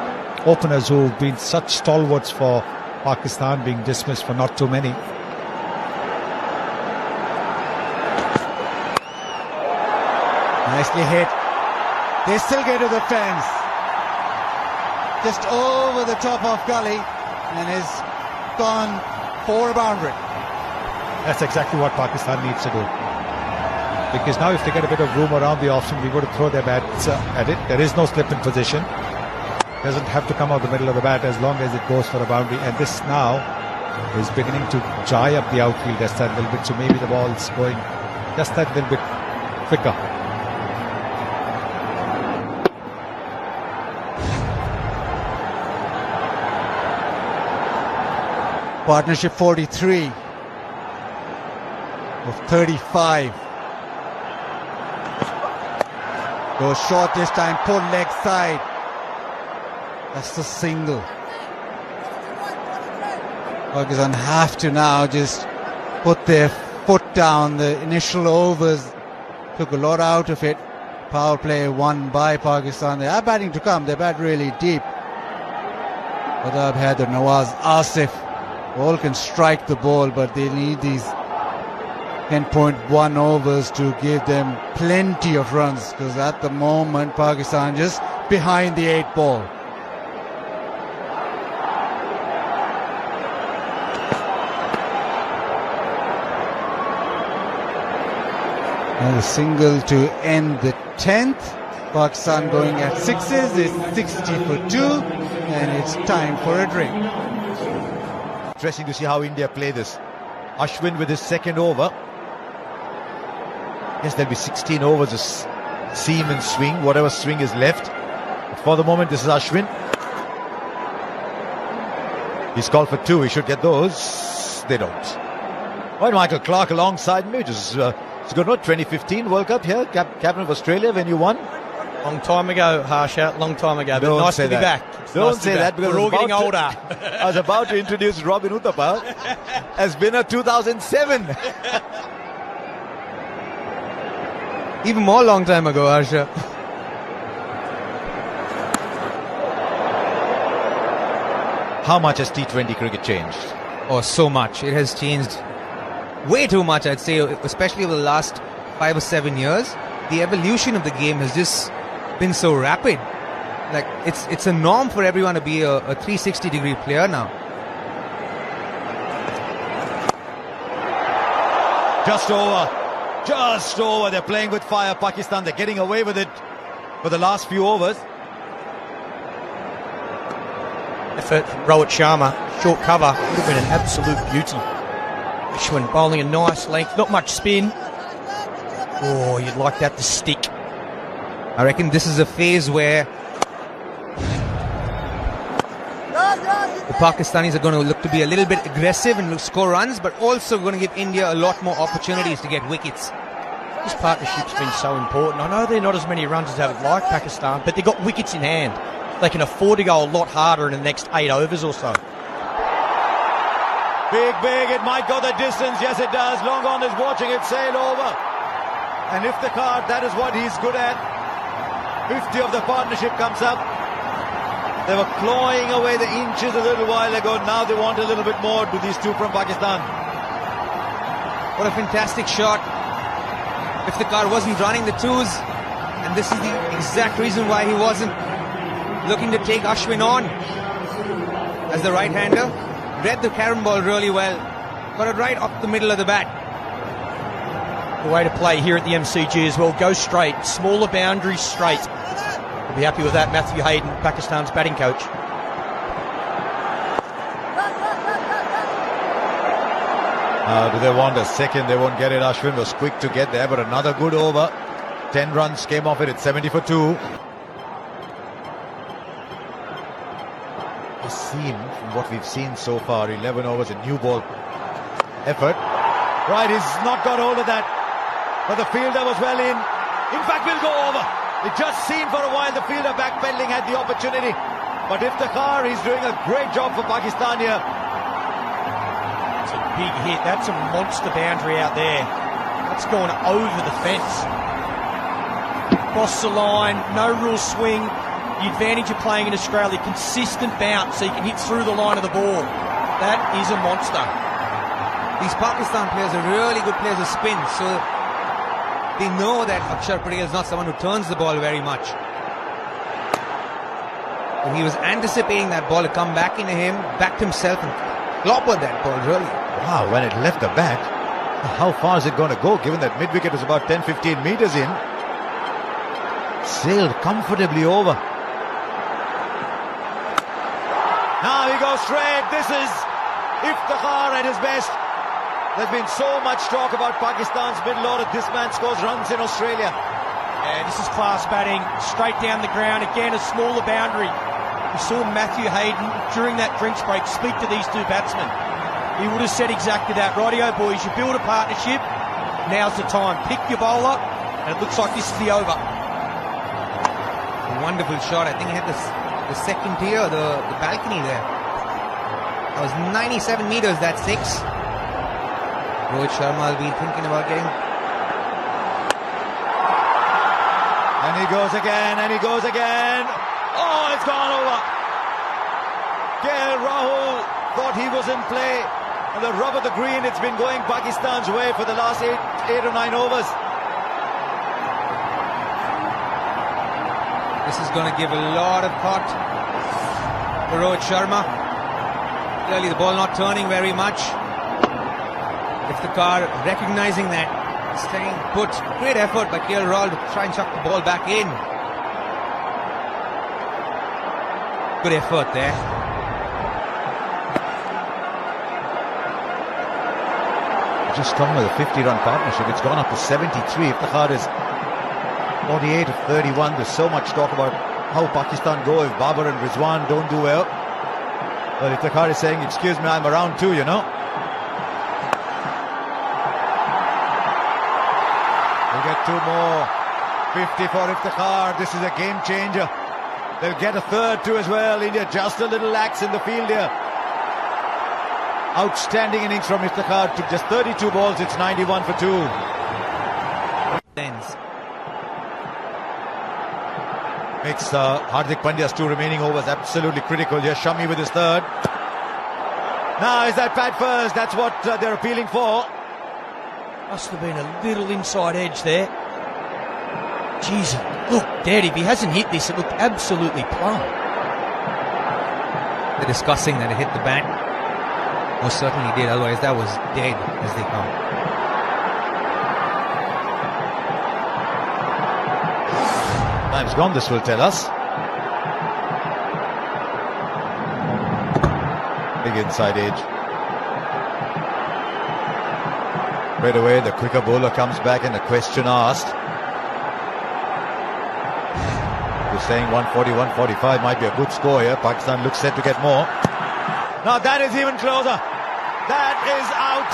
openers who've been such stalwarts for Pakistan being dismissed for not too many. Nicely hit. They still get to the fence. Just over the top of gully, and is gone for a boundary. That's exactly what Pakistan needs to do. Because now if they get a bit of room around the off swing, we've got to throw their bats at it. There is no slip in position. Doesn't have to come out the middle of the bat as long as it goes for a boundary. And this now is beginning to dry up the outfield just that little bit. So maybe the ball's going just that little bit quicker. Partnership 43 of 35. Goes short this time, pull leg side. That's the single. Pakistan have to now just put their foot down. The initial overs took a lot out of it. Power play won by Pakistan. They are batting to come. They bat really deep. Adab Haider, Nawaz, Asif, all can strike the ball, but they need these 10.1 overs to give them plenty of runs, because at the moment Pakistan just behind the 8 ball. And a single to end the 10th. Pakistan going at 6s is 60 for 2, and it's time for a drink. Interesting to see how India play this. Ashwin with his second over. Yes, there'll be 16 overs of seam and swing, whatever swing is left. But for the moment, this is Ashwin. He's called for 2. He should get those. They don't. Right, Michael Clarke alongside me, which is it's good, not 2015 World Cup here, captain of Australia when you won. Long time ago, Harsha, long time ago. But nice to be back. Don't say that, because we're all getting older. I was about to introduce Robin Uthappa as winner 2007. Even more long time ago, Harsha. How much has T20 cricket changed? Oh, so much. It has changed way too much, I'd say, especially over the last 5 or 7 years. The evolution of the game has just been so rapid. Like, it's a norm for everyone to be a 360-degree player now. Just over. Just over. They're playing with fire, Pakistan. They're getting away with it for the last few overs. Effort from Rohit Sharma. Short cover. Would have been an absolute beauty. Ashwin bowling a nice length. Not much spin. Oh, you'd like that to stick. I reckon this is a phase where the Pakistanis are going to look to be a little bit aggressive and score runs, but also going to give India a lot more opportunities to get wickets. This partnership's been so important. I know they're not as many runs as I would like, Pakistan, but they've got wickets in hand. They can afford to go a lot harder in the next 8 overs or so. Big, it might go the distance. Yes, it does. Long on is watching it sail over. And if the card, that is what he's good at. 50 of the partnership comes up. They were clawing away the inches a little while ago. Now they want a little bit more to these two from Pakistan. What a fantastic shot. If the car wasn't running the twos, and this is the exact reason why he wasn't looking to take Ashwin on as the right-hander. Read the carom ball really well. Got it right up the middle of the bat. The way to play here at the MCG as well. Go straight. Smaller boundaries straight. We'll be happy with that. Matthew Hayden, Pakistan's batting coach. Do they want a second? They won't get it. Ashwin was quick to get there, but another good over. 10 runs came off it. It's 70 for 2. The seam from what we've seen so far, 11 overs, a new ball effort. Right, he's not got hold of that. But the fielder was well in. In fact, will go over. It just seemed for a while the fielder backpedaling had the opportunity. But if the car, he's doing a great job for Pakistan here. It's a big hit. That's a monster boundary out there. That's gone over the fence. Cross the line, no real swing. The advantage of playing in Australia, consistent bounce so you can hit through the line of the ball. That is a monster. These Pakistan players are really good players of spin, so they know that Akshar Patel is not someone who turns the ball very much. And he was anticipating that ball to come back into him, backed himself and clobbered that ball really. Wow, when it left the bat, how far is it going to go, given that mid-wicket was about 10-15 metres in? Sailed comfortably over. Now he goes straight. This is Iftikhar at his best. There's been so much talk about Pakistan's middle order. This man scores runs in Australia. Yeah, this is class batting. Straight down the ground. Again, a smaller boundary. We saw Matthew Hayden during that drinks break speak to these two batsmen. He would have said exactly that. Rightio, boys, you build a partnership. Now's the time. Pick your bowler. And it looks like this is the over. A wonderful shot. I think he had the second tier, the balcony there. That was 97 metres, that 6. Rohit Sharma will be thinking about getting. And he goes again, and he goes again. Oh, it's gone over. KL Rahul thought he was in play. And the rub of the green, it's been going Pakistan's way for the last 8 or 9 overs. This is going to give a lot of thought for Rohit Sharma. Clearly the ball not turning very much. If the car recognizing that, staying put, great effort by KL Rahul to try and chuck the ball back in. Good effort there. Just come with a 50-run partnership. It's gone up to 73. If the car is 48 of 31, there's so much talk about how Pakistan go if Babar and Rizwan don't do well. But if the car is saying, excuse me, I'm around too, you know. We'll get 2 more. 50 for Iftikhar. This is a game changer. They'll get a third too as well. India just a little lax in the field here. Outstanding innings from Iftikhar. Took just 32 balls. It's 91 for 2. Makes Hardik Pandya's 2 remaining overs absolutely critical. Here Shami with his 3rd. Now is that pad first? That's what they're appealing for. Must have been a little inside edge there. Jeez, look dead. If he hasn't hit this, it looked absolutely plumb. They're discussing that it hit the bat. Most certainly did, otherwise that was dead as they come. Time's gone, this will tell us. Big inside edge. Right away, the quicker bowler comes back and a question asked. We're saying 140, 145 might be a good score here. Pakistan looks set to get more. Now that is even closer. That is out.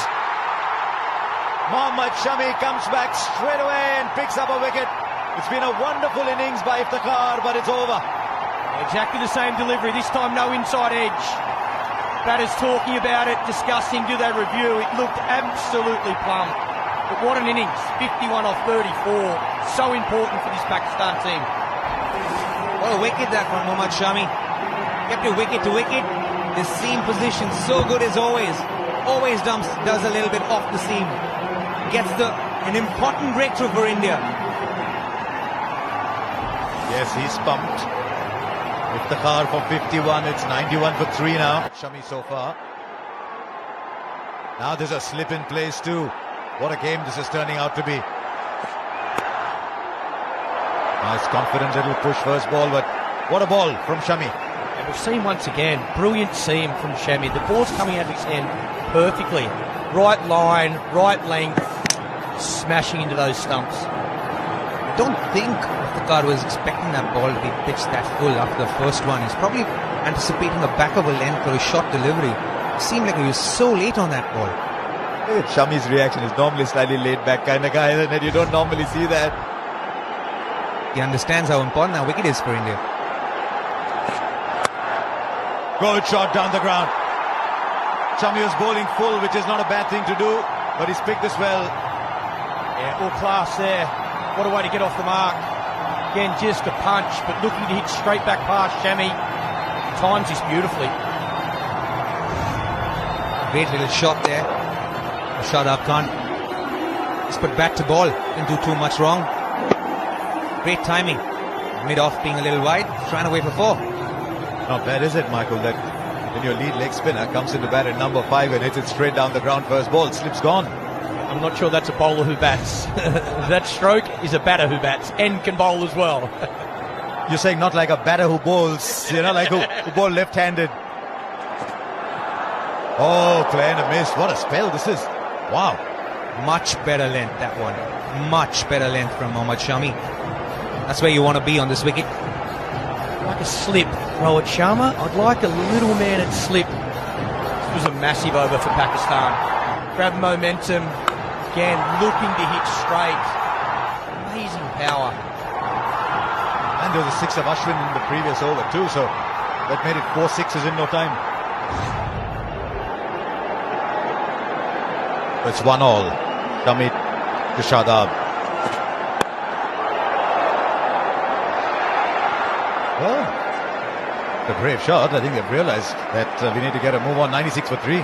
Mohammad Shami comes back straight away and picks up a wicket. It's been a wonderful innings by Iftikhar, but it's over. Exactly the same delivery. This time no inside edge. Batters talking about it, discussing, do they review? It looked absolutely plumb. But what an innings. 51 off 34. So important for this Pakistan team. What a wicket that from Mohammad Shami. Kept it wicket to wicket. The seam position so good as always. Always does a little bit off the seam. Gets an important breakthrough for India. Yes, he's pumped. Iftikhar for 51. It's 91 for 3 now. Shami so far. Now there's a slip in place too. What a game this is turning out to be. Nice confident little push first ball, but what a ball from Shami. And we've seen once again, brilliant seam from Shami. The ball's coming out of his hand perfectly. Right line, right length, smashing into those stumps. I don't think Iftikhar was expecting that ball to be pitched that full after the first one. He's probably anticipating a back of a length or a short delivery. It seemed like he was so late on that ball. Look at Shami's reaction. Is normally slightly laid back kind of guy, isn't it? You don't normally see that. He understands how important that wicket is for India. Good shot down the ground. Shami was bowling full, which is not a bad thing to do, but he's picked this well. Yeah, all class there. What a way to get off the mark. Again, just a punch, but looking to hit straight back past Shami. Times this beautifully. Great little shot there. Shadab Khan. Just put bat to ball. Didn't do too much wrong. Great timing. Mid-off being a little wide. Trying to wait for 4. Not bad, is it, Michael, that when your lead leg spinner comes into bat at number 5 and hits it straight down the ground first ball, slip's gone. I'm not sure that's a bowler who bats. That stroke is a batter who bats and can bowl as well. You're saying not like a batter who bowls, like who bowl left-handed. Oh, playing a miss. What a spell this is. Wow. Much better length, that one. Much better length from Mohammad Shami. That's where you want to be on this wicket. Like a slip. Rohit Sharma, I'd like a little man at slip. This was a massive over for Pakistan. Grab momentum. Again, looking to hit straight. Amazing power. And there was a 6 of Ashwin in the previous over too, so that made it 4 sixes in no time. It's 1-all. Shami to Shadab. Well, a brave shot. I think they've realized that we need to get a move on. 96 for 3.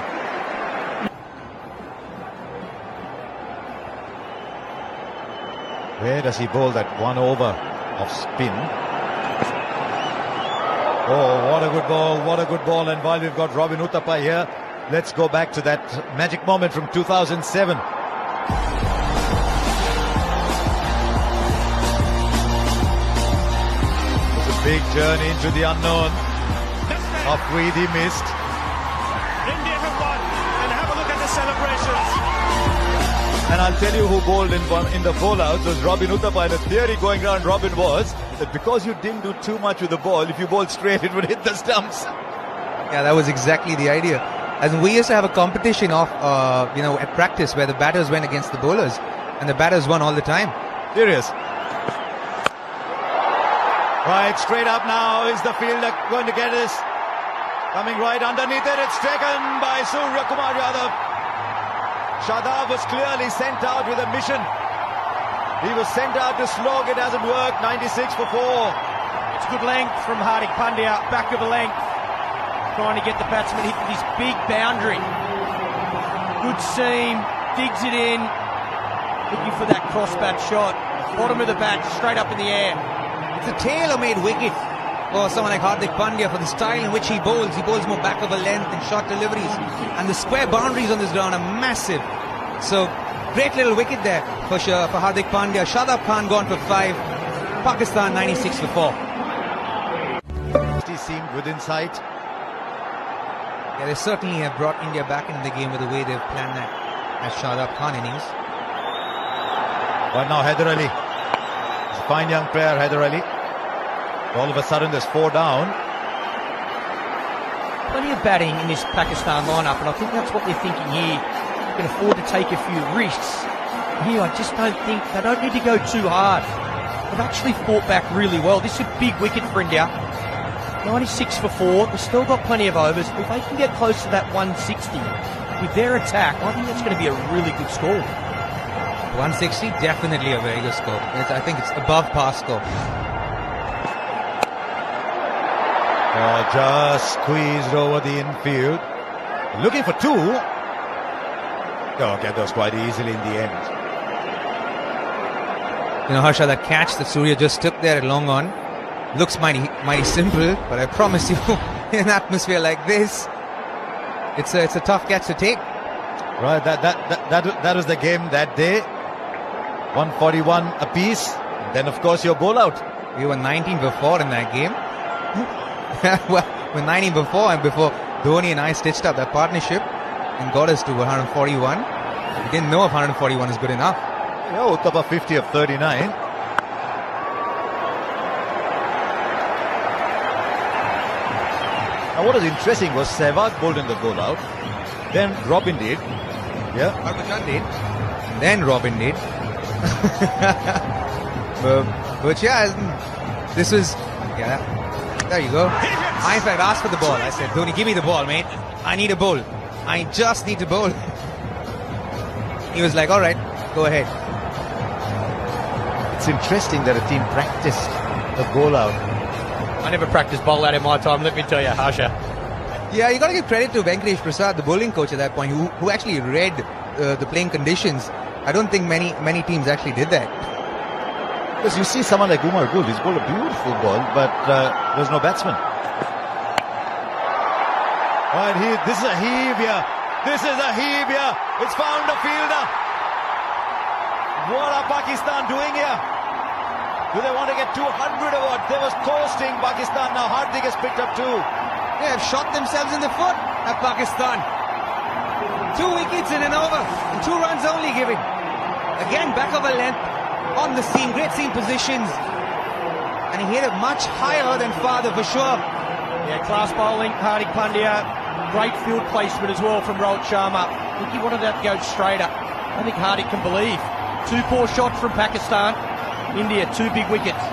Where does he bowl that 1 over of spin? Oh, what a good ball. What a good ball. And while we've got Robin Uthappa here, let's go back to that magic moment from 2007. Big journey into the unknown. Afridi missed. India have won, and have a look at the celebrations. And I'll tell you who bowled in the bowlout was Robin Uthappa. And the theory going around Robin was that because you didn't do too much with the ball, if you bowled straight, it would hit the stumps. Yeah, that was exactly the idea. As we used to have a competition of, at practice where the batters went against the bowlers, and the batters won all the time. Serious. Right, straight up now. Is the fielder going to get this? Coming right underneath it. It's taken by Surya Kumar Yadav. Shadab was clearly sent out with a mission. He was sent out to slog. It hasn't worked. 96 for 4. It's good length from Hardik Pandya, back of the length, trying to get the batsman hit with his big boundary. Good seam, digs it in, looking for that cross-bat shot. Bottom of the bat, straight up in the air. It's a tailor-made wicket for someone like Hardik Pandya for the style in which he bowls. He bowls more back of a length and short deliveries. And the square boundaries on this ground are massive. So, great little wicket there for sure for Hardik Pandya. Shadab Khan gone for 5. Pakistan 96 for 4. He seemed within sight. Yeah, they certainly have brought India back into the game with the way they've planned that as Shadab Khan innings. But now Haider Ali. He's a fine young player, Haider Ali. All of a sudden there's 4 down. Plenty of batting in this Pakistan lineup, and I think that's what they're thinking here. You can afford to take a few risks. Here, I just don't think they don't need to go too hard. They've actually fought back really well. This is a big wicket for India. 96 for 4. They've still got plenty of overs. If they can get close to that 160 with their attack, I think that's going to be a really good score. 160, definitely a very good score. I think it's above par score. Oh, just squeezed over the infield. Looking for 2. Oh, get those quite easily in the end. You know, Harsha, that catch that Surya just took there at long on looks mighty simple, but I promise you, in an atmosphere like this, it's a tough catch to take. Right, that was the game that day. 141 apiece. Then, of course, your bowl out. We were 19 for 4 in that game. Well, we're 19 for 4, and before Dhoni and I stitched up that partnership and got us to 141. We didn't know if 141 is good enough. Yeah, Uttapa 50 of 39. Now, what was interesting was Sehwag bowled in the bowl out. Then Robin did. Yeah. Harbhajan did. And then Robin did. But yeah, this was... Yeah, there you go. I in fact asked for the ball. I said, Dhoni, give me the ball, mate. I need a bowl. I just need to bowl. He was like, all right, go ahead. It's interesting that a team practiced the bowl out. I never practiced bowl out in my time, let me tell you, Harsha. Yeah, you got to give credit to Venkatesh Prasad, the bowling coach at that point, who actually read the playing conditions. I don't think many teams actually did that. Because you see someone like Umar Gul, he's bowled a beautiful ball, but there's no batsman. Right, this is a heave here. This is a heave here. It's found a fielder. What are Pakistan doing here? Do they want to get 200 or what? They was coasting Pakistan. Now Hardik has picked up 2. They have shot themselves in the foot at Pakistan. 2 wickets in an over, and 2 runs only given. Again, back of a length on the seam, great seam positions. And he hit it much higher than father for sure. Yeah, class bowling, Hardik Pandya. Great field placement as well from Rohit Sharma. I think he wanted that to go straighter. I think Hardik can believe. 2 poor shots from Pakistan. India, 2 big wickets.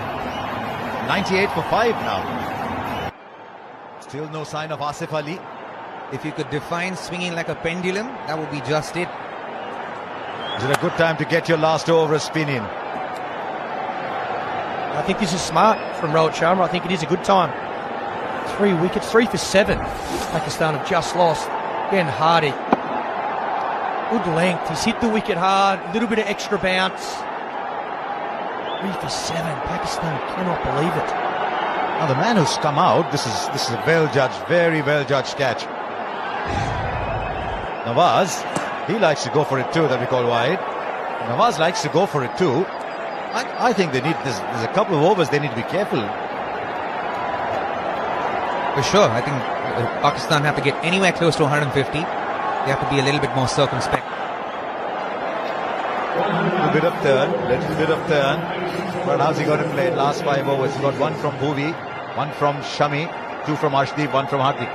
98 for 5 now. Still no sign of Asif Ali. If you could define swinging like a pendulum, that would be just it. Is it a good time to get your last over of spin in? I think this is smart from Rohit Sharma. I think it is a good time. 3 wickets, 3 for 7. Pakistan have just lost. Again, Hardik. Good length. He's hit the wicket hard. A little bit of extra bounce. 3 for 7. Pakistan cannot believe it. Now the man who's come out, this is a well-judged, very well-judged catch. Nawaz, he likes to go for it too, that we call wide. Nawaz likes to go for it too. I think they need, there's a couple of overs they need to be careful. For sure, I think Pakistan have to get anywhere close to 150. They have to be a little bit more circumspect. Little bit of turn. But how's he got to play last 5 overs? He got 1 from Bhuvi, 1 from Shami, 2 from Arshdeep, 1 from Hardik.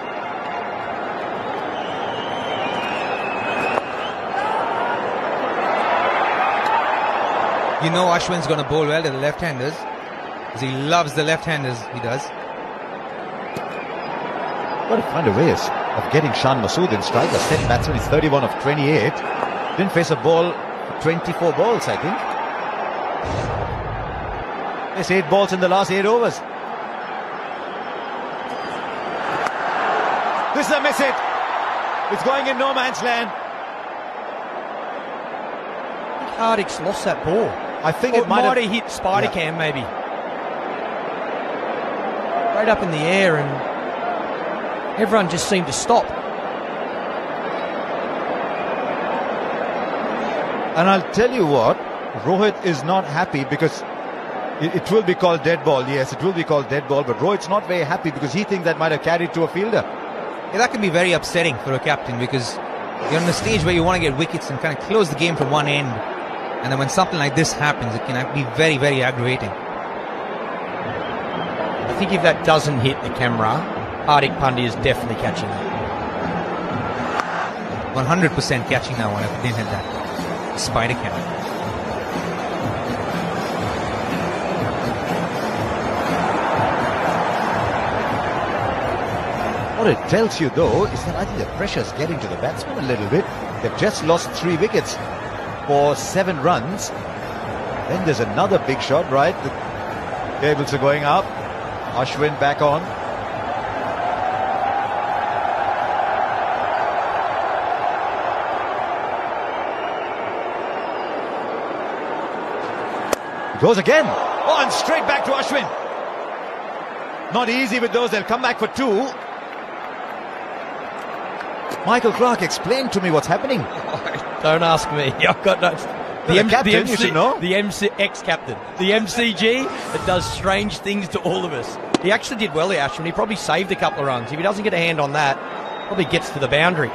You know Ashwin's going to bowl well to the left-handers, because he loves the left-handers, he does. Got to find a way of getting Shan Masood in strike. The set batsman is 31 of 28. Didn't face a ball, 24 balls, I think. It's 8 balls in the last 8 overs. This is a miss hit. It's going in no man's land. I think Hardik's lost that ball. I think Or it might have hit Spider Cam, maybe. Right up in the air, and everyone just seemed to stop. And I'll tell you what, Rohit is not happy because it will be called dead ball. Yes, it will be called dead ball, but Rohit's not very happy because he thinks that might have carried to a fielder. Yeah, that can be very upsetting for a captain because you're on the stage where you want to get wickets and kind of close the game from one end. And then when something like this happens, it can be very, very aggravating. I think if that doesn't hit the camera, Hardik Pandya is definitely catching that. 100% catching that one if it didn't hit that Spider Cam. What it tells you, though, is that I think the pressure's getting to the batsman a little bit. They've just lost 3 wickets for 7 runs. Then there's another big shot, right? The cables are going up. Ashwin back on. Goes again. Oh, and straight back to Ashwin. Not easy with those. They'll come back for 2. Michael Clark, explain to me what's happening. Don't ask me. I've got no... Captain, you should know. The ex-captain. The MCG that does strange things to all of us. He actually did well there, Ashwin. He probably saved a couple of runs. If he doesn't get a hand on that, probably gets to the boundary.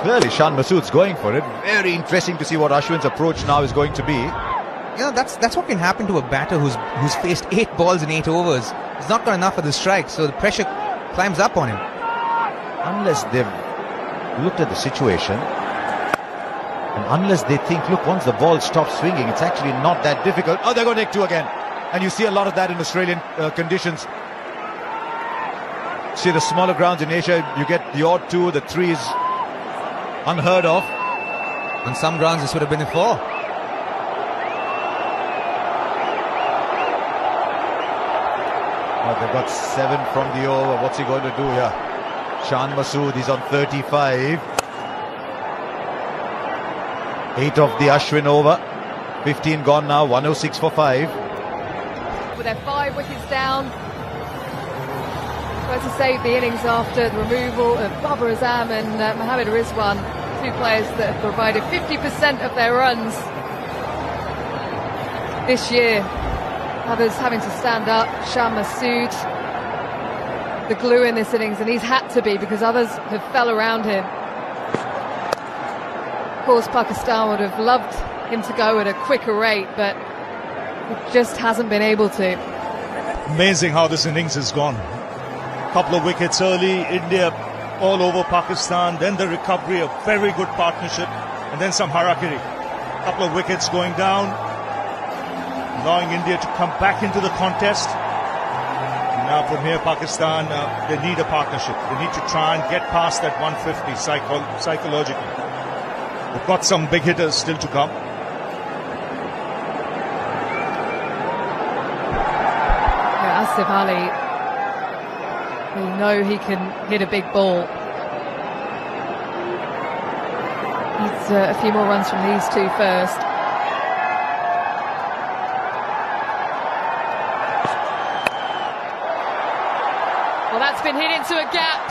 Clearly, Shan Masood's going for it. Very interesting to see what Ashwin's approach now is going to be. You know, that's what can happen to a batter who's faced 8 balls in 8 overs. He's not got enough of the strike, so the pressure climbs up on him. Unless they've looked at the situation, and unless they think, look, once the ball stops swinging, it's actually not that difficult. Oh, they're going to take 2 again. And you see a lot of that in Australian conditions. See the smaller grounds in Asia, you get the odd 2, the 3 is unheard of. On some grounds, this would have been a 4. Well, they've got 7 from the over. What's he going to do here? Shan Masood, he's on 35. 8 of the Ashwin over. 15 gone now, 106 for 5. With their 5 wickets down. Tries to save the innings after the removal of Babar Azam and Mohammad Rizwan, 2 players that have provided 50% of their runs this year. Others having to stand up. Shan Masood, the glue in this innings, and he's had to be because others have fell around him. Of course, Pakistan would have loved him to go at a quicker rate, but it just hasn't been able to. Amazing how this innings has gone. Couple of wickets early, India all over Pakistan, then the recovery, a very good partnership, and then some harakiri. Couple of wickets going down, allowing India to come back into the contest. Now from here, Pakistan, they need a partnership. They need to try and get past that 150 psychologically. They've got some big hitters still to come. Yeah, Asif Ali, we know he can hit a big ball. Needs a few more runs from these 2 first. Well, that's been hit into a gap.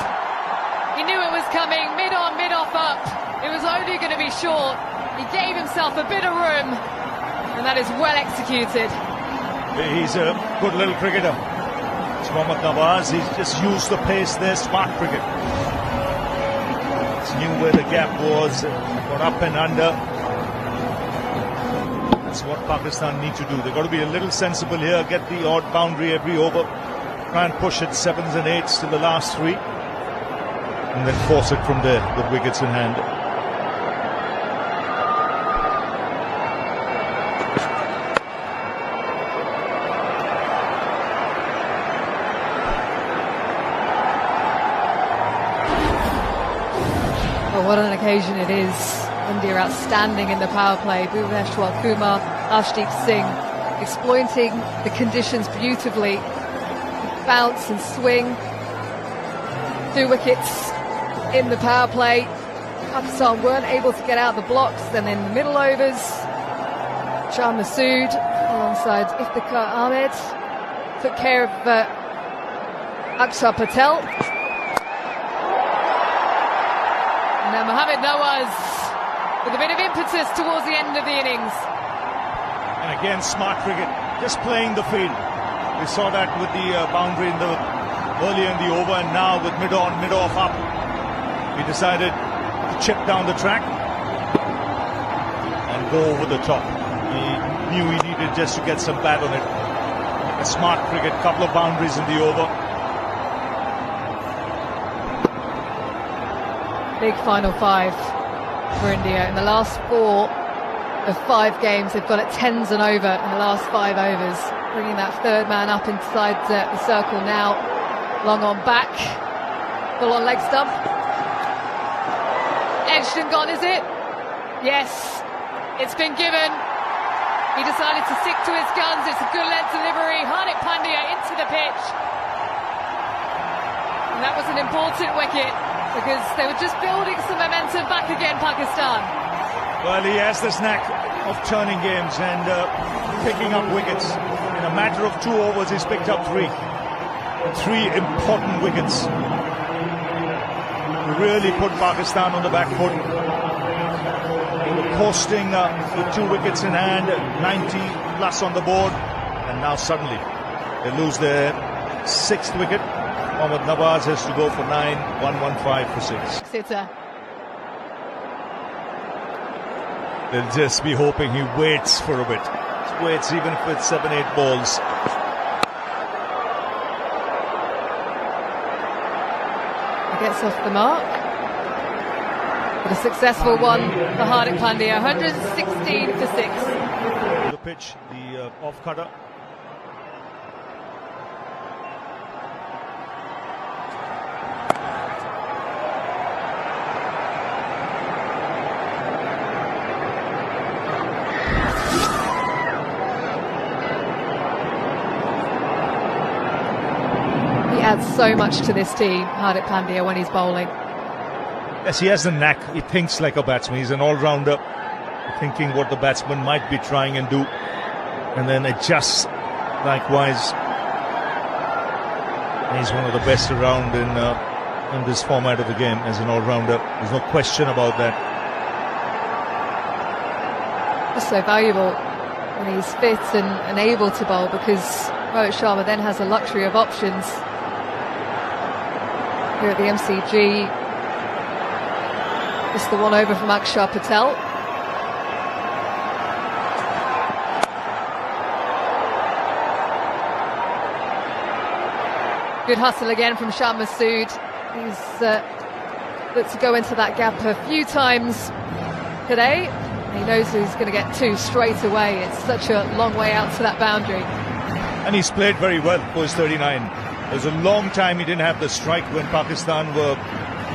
He knew it was coming, mid-on, mid-off up. It was only going to be short. He gave himself a bit of room, and that is well executed. He's a good little cricketer. It's Mohammad Nawaz. He's just used the pace there, smart cricket. He knew where the gap was, got up and under. That's what Pakistan need to do. They've got to be a little sensible here, get the odd boundary every over. Try and push it 7s and 8s to the last 3, and then force it from there with wickets in hand. Well, what an occasion it is. India outstanding in the power play. Bhuvneshwar Kumar, Arshdeep Singh exploiting the conditions beautifully. Bounce and swing. 2 wickets in the power play. Pakistan weren't able to get out the blocks. Then in the middle overs, Shah Masood alongside Iftikhar Ahmed took care of Akshar Patel. And now Mohammad Nawaz with a bit of impetus towards the end of the innings. And again, smart cricket, just playing the field. We saw that with the boundary earlier in the over, and now with mid-on, mid-off up. He decided to chip down the track and go over the top. He knew he needed just to get some bat on it. A smart cricket, couple of boundaries in the over. Big final 5 for India. In the last 4 of 5 games, they've got it 10s and over in the last 5 overs, bringing that third man up inside the circle now. Long on back, full on leg stump. Edged and gone, is it? Yes, it's been given. He decided to stick to his guns. It's a good length delivery. Hardik Pandya into the pitch. And that was an important wicket because they were just building some momentum back again, Pakistan. Well, he has this knack of turning games and picking up wickets. In a matter of 2 overs, he's picked up 3. 3 important wickets. Really put Pakistan on the back foot. They were coasting with 2 wickets in hand, 90 plus on the board, and now suddenly they lose their 6th wicket. Mohammad Nawaz has to go for 9, 115 for 6. Sitter. They'll just be hoping he waits for a bit. Waits even if it's 7-8 balls. Gets off the mark. But a successful one for Hardik Pandya, 116 for 6. The pitch, the off cutter. Adds so much to this team, Hardik Pandya, when he's bowling. Yes, he has the knack. He thinks like a batsman. He's an all-rounder, thinking what the batsman might be trying and do, and then adjusts likewise. He's one of the best around in this format of the game as an all-rounder. There's no question about that. Just so valuable when he's fit and able to bowl, because Rohit Sharma then has a luxury of options. Here at the MCG, just the one over from Akshar Patel. Good hustle again from Shah Masood. He's looked to go into that gap a few times today. He knows he's going to get 2 straight away. It's such a long way out to that boundary. And he's played very well for his 39. It was a long time he didn't have the strike when Pakistan were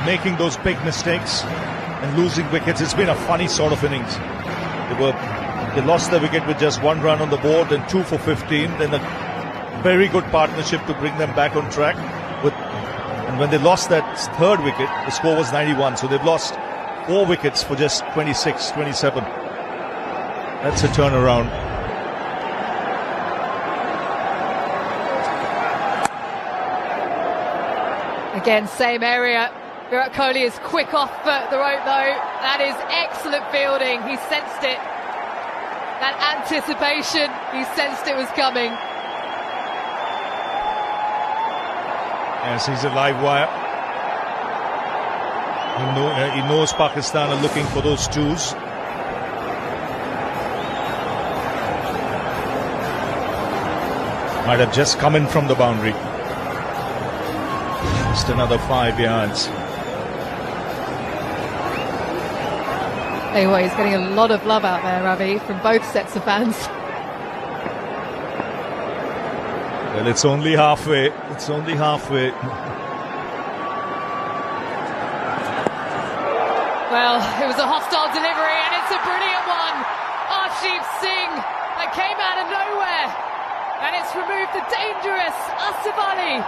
making those big mistakes and losing wickets. It's been a funny sort of innings. They lost the wicket with just 1 run on the board, then 2 for 15, then a very good partnership to bring them back on track. And when they lost that 3rd wicket, the score was 91. So they've lost 4 wickets for just 26, 27. That's a turnaround. Again, same area. Virat Kohli is quick off the rope though. That is excellent fielding. He sensed it. That anticipation, he sensed it was coming. Yes, he's a live wire. He knows Pakistan are looking for those 2s. Might have just come in from the boundary. Just another 5 yards. Anyway, he's getting a lot of love out there, Ravi, from both sets of fans. Well, it's only halfway. It's only halfway. Well, it was a hostile delivery, and it's a brilliant one. Arshdeep Singh, that came out of nowhere. And it's removed the dangerous Asif Ali.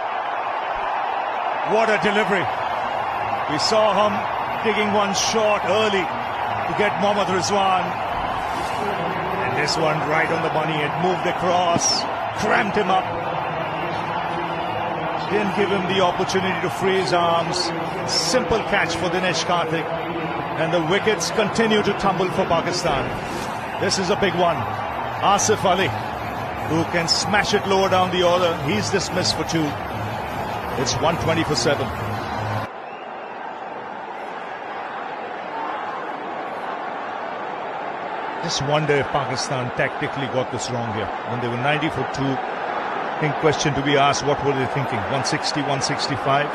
What a delivery. We saw him digging one short early to get Mohammad Rizwan. And this one right on the money. It moved across, cramped him up. Didn't give him the opportunity to free his arms. Simple catch for Dinesh Karthik. And the wickets continue to tumble for Pakistan. This is a big one. Asif Ali, who can smash it lower down the order. He's dismissed for 2. It's 120 for 7. Just wonder if Pakistan tactically got this wrong here. When they were 90 for 2, I think question to be asked, what were they thinking? 160, 165? I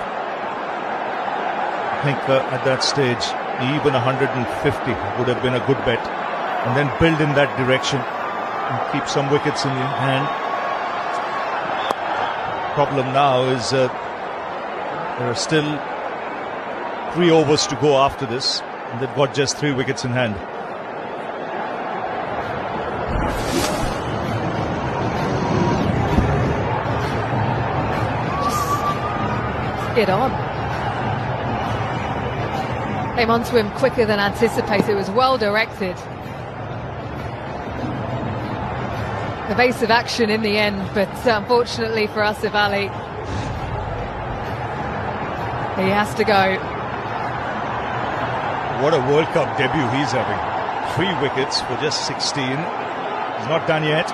think at that stage, even 150 would have been a good bet. And then build in that direction and keep some wickets in hand. Problem now is there are still 3 overs to go after this, and they've got just 3 wickets in hand. Get on. Came onto him quicker than anticipated. It was well directed. Evasive action in the end, but unfortunately for Asif Ali, he has to go. What a World Cup debut he's having. 3 wickets for just 16. He's not done yet.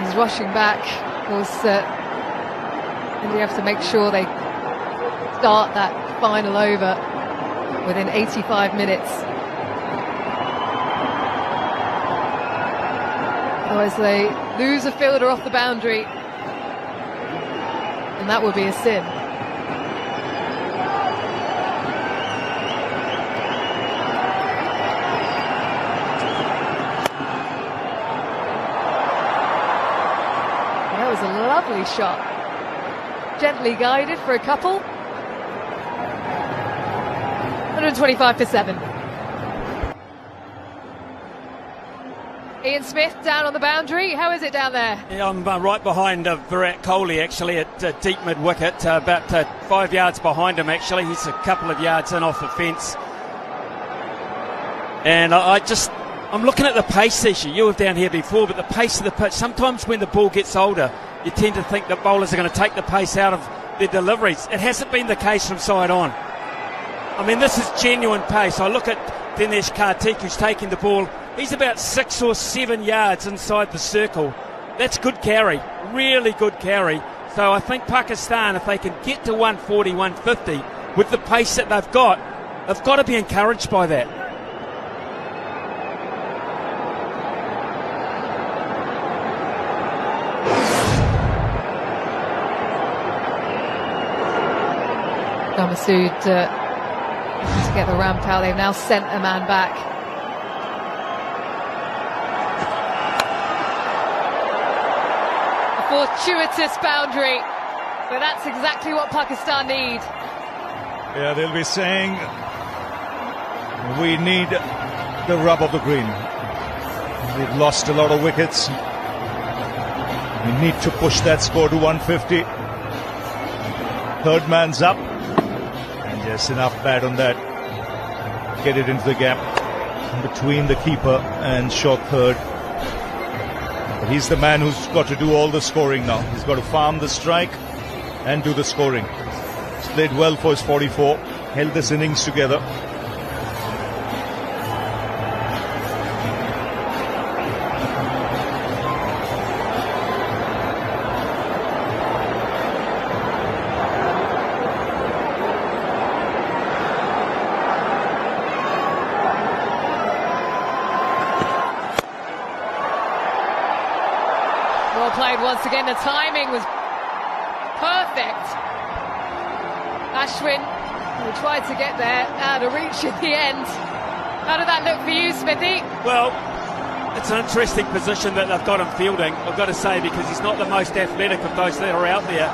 He's rushing back. Of course, India have to make sure they start that final over within 85 minutes. Otherwise they lose a fielder off the boundary, and that would be a sin. That was a lovely shot. Gently guided for a couple. 125 for 7. Ian Smith down on the boundary. How is it down there? Yeah, I'm right behind Virat Kohli actually at deep mid wicket, about 5 yards behind him actually. He's a couple of yards in off the fence. And I'm looking at the pace issue. You were down here before, but the pace of the pitch, sometimes when the ball gets older, you tend to think that bowlers are going to take the pace out of their deliveries. It hasn't been the case from side on. I mean, this is genuine pace. I look at Dinesh Karthik, who's taking the ball. He's about 6 or 7 yards inside the circle. That's good carry, really good carry. So I think Pakistan, if they can get to 140, 150 with the pace that they've got to be encouraged by that. Masood to get the ramp out. They've now sent a man back. A fortuitous boundary, but that's exactly what Pakistan need. Yeah, they'll be saying we need the rub of the green. We've lost a lot of wickets. We need to push that score to 150. Third man's up. Yes, enough bat on that. Get it into the gap between the keeper and short third. But he's the man who's got to do all the scoring now. He's got to farm the strike and do the scoring. He's played well for his 44. Held this innings together. Well played once again. The timing was perfect. Ashwin, who tried to get there, out of reach in the end. How did that look for you, Smithy? Well, it's an interesting position that they've got him fielding, I've got to say, because he's not the most athletic of those that are out there.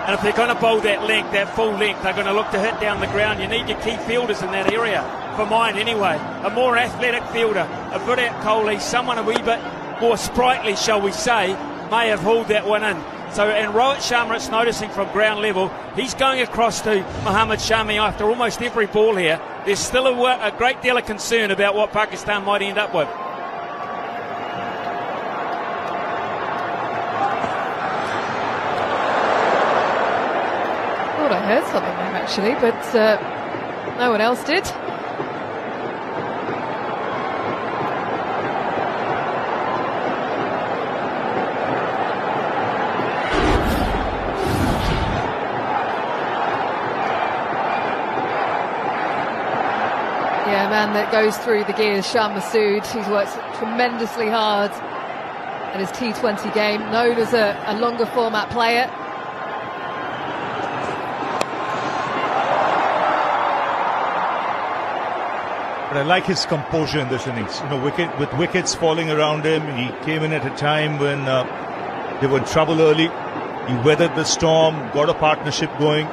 And if they're going to bowl that length, that full length, they're going to look to hit down the ground. You need your key fielders in that area, for mine anyway. A more athletic fielder, a Virat Kohli, someone a wee bit more sprightly, shall we say, may have hauled that one in. So, and Rohit Sharma, it's noticing from ground level, he's going across to Mohammad Shami after almost every ball here. There's still a great deal of concern about what Pakistan might end up with. I thought I heard something there actually, but no one else did. Yeah, a man that goes through the gears, Shan Masood, who's worked tremendously hard at his T20 game, known as a longer format player. But I like his composure in this innings. You know, with wickets falling around him, he came in at a time when they were in trouble early. He weathered the storm, got a partnership going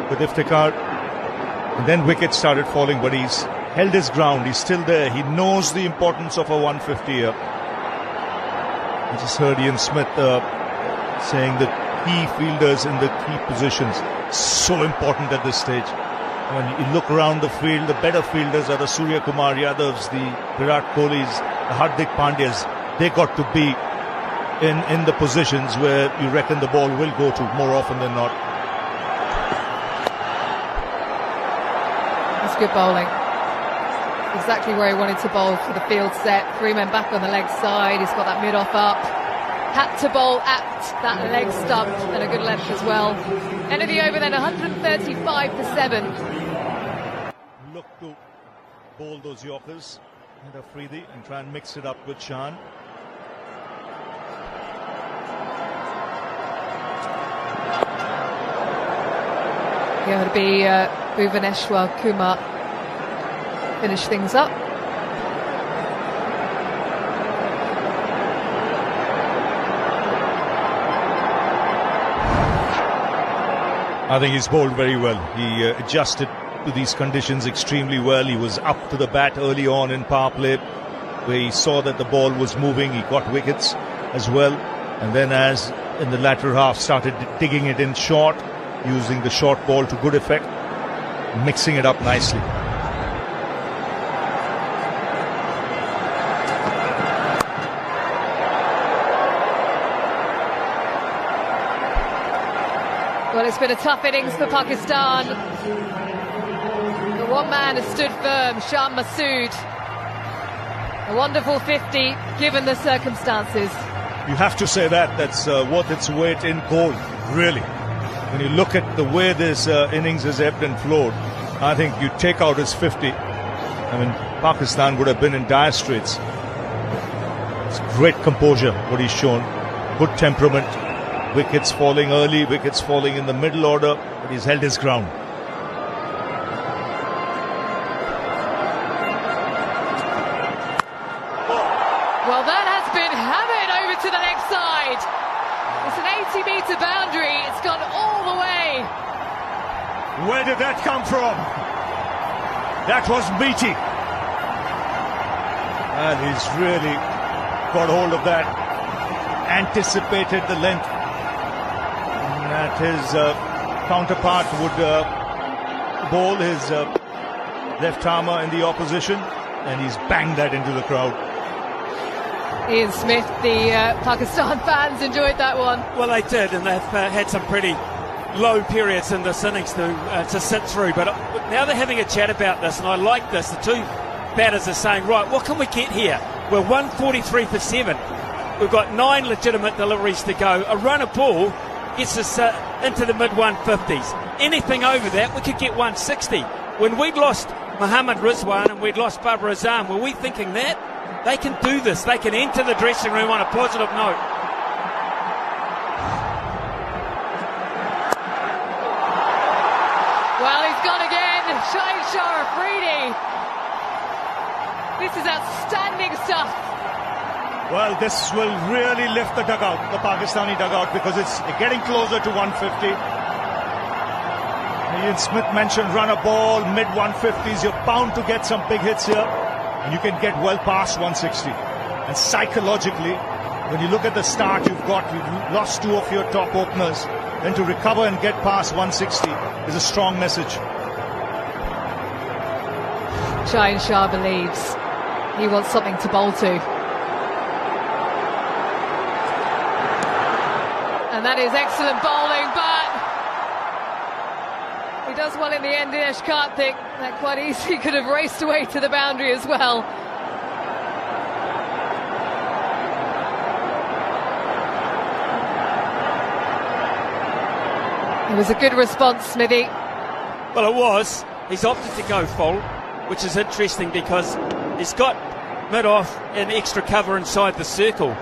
with Iftikhar, and then wickets started falling, but he's held his ground. He's still there. He knows the importance of a 150 here. I just heard Ian Smith saying that key fielders in the key positions, so important at this stage. When you look around the field, the better fielders are the Surya Kumar Yadavs, the Virat Kohlis, the Hardik Pandyas. They got to be in the positions where you reckon the ball will go to more often than not. That's good bowling. Exactly where he wanted to bowl for the field set. 3 men back on the leg side. He's got that mid-off up. Had to bowl at that leg stump and a good length as well. End of the over then, 135 for 7. Look to bowl those Yorkers and Afridi and try and mix it up with Shan. Yeah, it'll be Bhuvaneshwar Kumar finish things up. I think he's bowled very well. He adjusted to these conditions extremely well. He was up to the bat early on in power play, where he saw that the ball was moving. He got wickets as well. And then as in the latter half started digging it in short, using the short ball to good effect, mixing it up nicely. Well, it's been a tough innings for Pakistan. The one man has stood firm, Shan Masood. A wonderful 50, given the circumstances. You have to say that's worth its weight in gold, really. When you look at the way this innings has ebbed and flowed, I think you take out his 50. I mean, Pakistan would have been in dire straits. It's great composure, what he's shown. Good temperament. Wickets falling early, wickets falling in the middle order, but he's held his ground. Well, that has been hammered over to the leg side. It's an 80-metre boundary. It's gone all the way. Where did that come from? That was meaty. And he's really got hold of that. Anticipated the length. And that his counterpart would bowl his left armour in the opposition. And he's banged that into the crowd. Ian Smith, the Pakistan fans enjoyed that one. Well, they did, and they've had some pretty low periods in this innings to sit through. But now they're having a chat about this, and I like this. The two batters are saying, right, what can we get here? We're 143 for 7. We've got 9 legitimate deliveries to go. A run of ball gets us into the mid-150s. Anything over that, we could get 160. When we'd lost Mohammad Rizwan and we'd lost Babar Azam, were we thinking that? They can do this. They can enter the dressing room on a positive note. Well, he's gone again. Shahid Shah Afridi. This is outstanding stuff. Well, this will really lift the dugout, the Pakistani dugout, because it's getting closer to 150. Ian Smith mentioned run a ball, mid-150s. You're bound to get some big hits here. And you can get well past 160. And psychologically, when you look at the start you've lost 2 of your top openers, then to recover and get past 160 is a strong message. Shaheen Shah believes he wants something to bowl to. And that is excellent bowling, but he does well in the end. Dinesh Karthik, that quite easily could have raced away to the boundary as well. It was a good response, Smithy. Well, it was. He's opted to go full, which is interesting because he's got mid-off and extra cover inside the circle.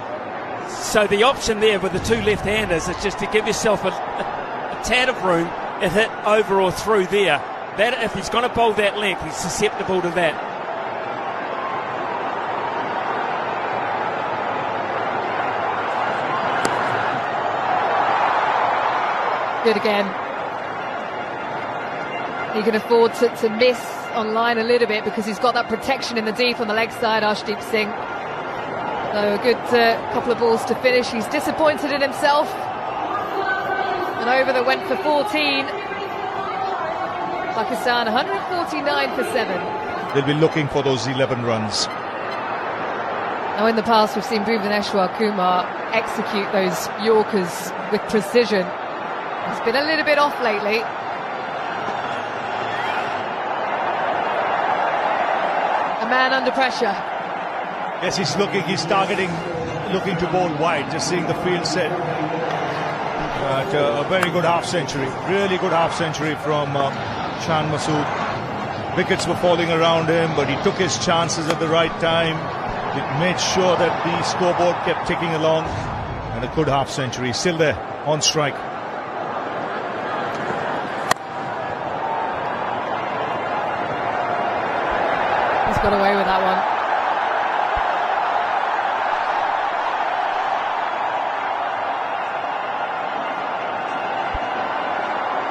So the option there with the 2 left-handers is just to give yourself a tad of room and hit over or through there. That if he's going to bowl that length, he's susceptible to that. Good again. He can afford to miss on line a little bit because he's got that protection in the deep on the leg side, Arshdeep Singh. So a good couple of balls to finish. He's disappointed in himself. An over that went for 14. Pakistan 149 for 7. They'll be looking for those 11 runs. Now in the past we've seen Bhuvaneshwar Kumar execute those Yorkers with precision. He's been a little bit off lately. A man under pressure. Yes, he's targeting, looking to bowl wide, just seeing the field set. But a very good half-century, really good half-century from Shan Masood. Wickets were falling around him, but he took his chances at the right time. It made sure that the scoreboard kept ticking along. And a good half-century, still there, on strike. Got away with that one.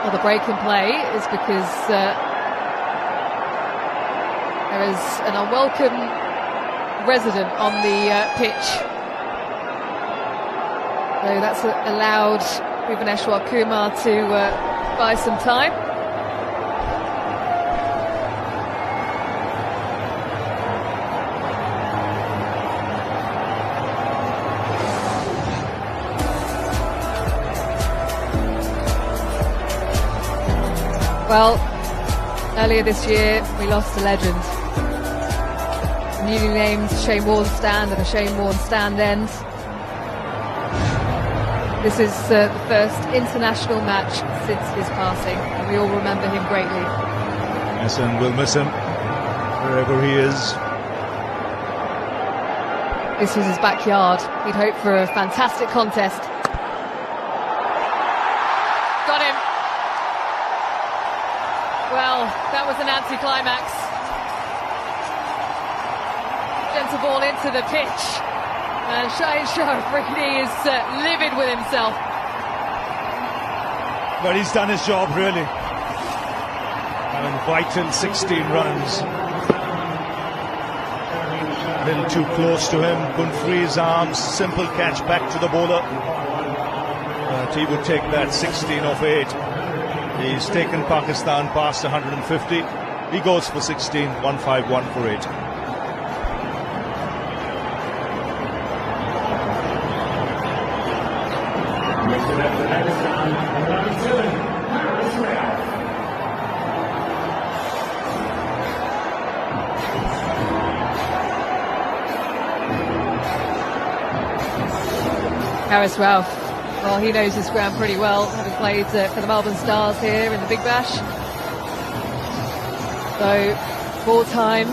Well, the break in play is because there is an unwelcome resident on the pitch. So that's allowed Bhuvaneshwar Kumar to buy some time. Well, earlier this year we lost a legend. The newly named Shane Warne stand and a Shane Warne stand end. This is the first international match since his passing, and we all remember him greatly. Yes, and we'll miss him wherever he is. This was his backyard. He'd hoped for a fantastic contest. Got him. Well, that was an anticlimax. Gentle ball into the pitch. And Shaheen Shah really is livid with himself. But he's done his job, really. And vital 16 runs. A little too close to him. Couldn't free his arms. Simple catch back to the bowler. But he would take that 16 off 8. He's taken Pakistan past 150. He goes for 16, 151 for 8. Haris Ralph, well, he knows this ground pretty well, having played for the Melbourne Stars here in the Big Bash. So, more time,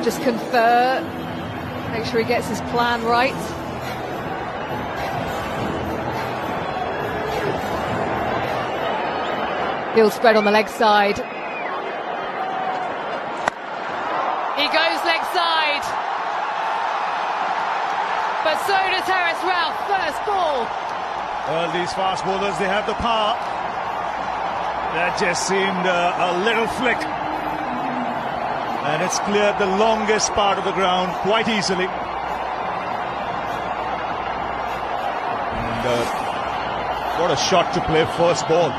just confer, make sure he gets his plan right. He'll spread on the leg side. He goes leg side. But so does Haris Ralph, first ball. Well, these fast bowlers, they have the power. That just seemed a little flick. And it's cleared the longest part of the ground quite easily. what a shot to play first ball.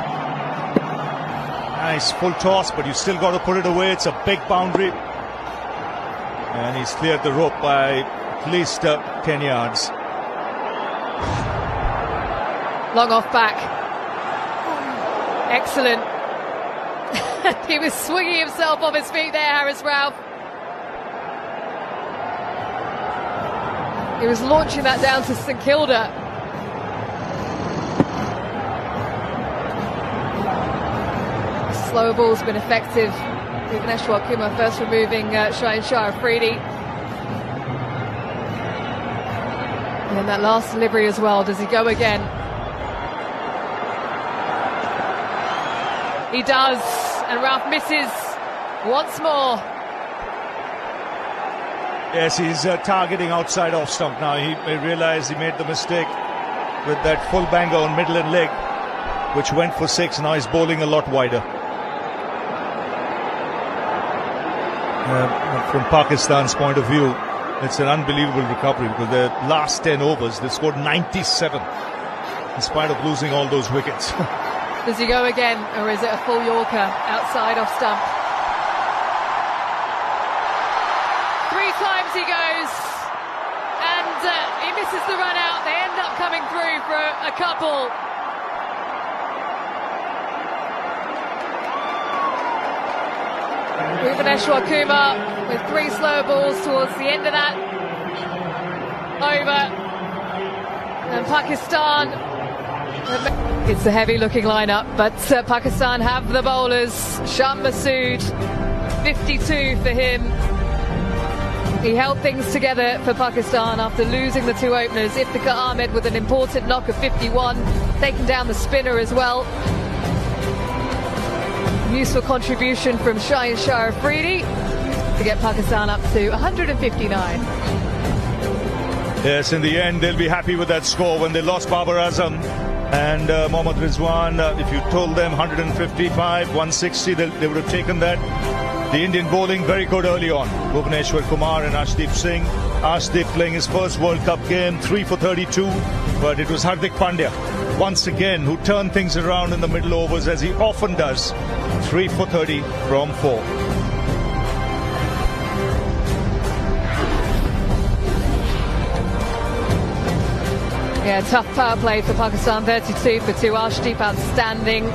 Nice full toss, but you still got to put it away. It's a big boundary. And he's cleared the rope by at least 10 yards. Long off back. Excellent. He was swinging himself off his feet there, Harris Ralph. He was launching that down to St Kilda. Slow ball's been effective. Bhuvaneshwar Kumar first removing Shaheen Shah Afridi. And then that last delivery as well. Does he go again? He does. And Ralph misses once more. Yes, he's targeting outside off stump now. He realized he made the mistake with that full banger on middle and leg, which went for 6. Now he's bowling a lot wider. From Pakistan's point of view, it's an unbelievable recovery because the last 10 overs, they scored 97 in spite of losing all those wickets. Does he go again, or is it a full Yorker outside off stump? 3 times he goes, and he misses the run out. They end up coming through for a couple. Bhuvaneshwar Kumar with 3 slow balls towards the end of that over. And Pakistan, it's a heavy looking lineup, but Pakistan have the bowlers. Shan Masood, 52 for him. He held things together for Pakistan after losing the 2 openers. Iftikhar Ahmed with an important knock of 51, taking down the spinner as well. Useful contribution from Shaheen Shah Afridi to get Pakistan up to 159. Yes, in the end, they'll be happy with that score. When they lost Babar Azam and Mohammad Rizwan, if you told them 155, 160, they would have taken that. The Indian bowling very good early on. Bhuvaneshwar Kumar and Arshdeep Singh. Arshdeep playing his first World Cup game, 3 for 32. But it was Hardik Pandya, once again, who turned things around in the middle overs, as he often does. 3 for 30 from 4. Yeah, tough power play for Pakistan, 32 for 2. Arshdeep outstanding.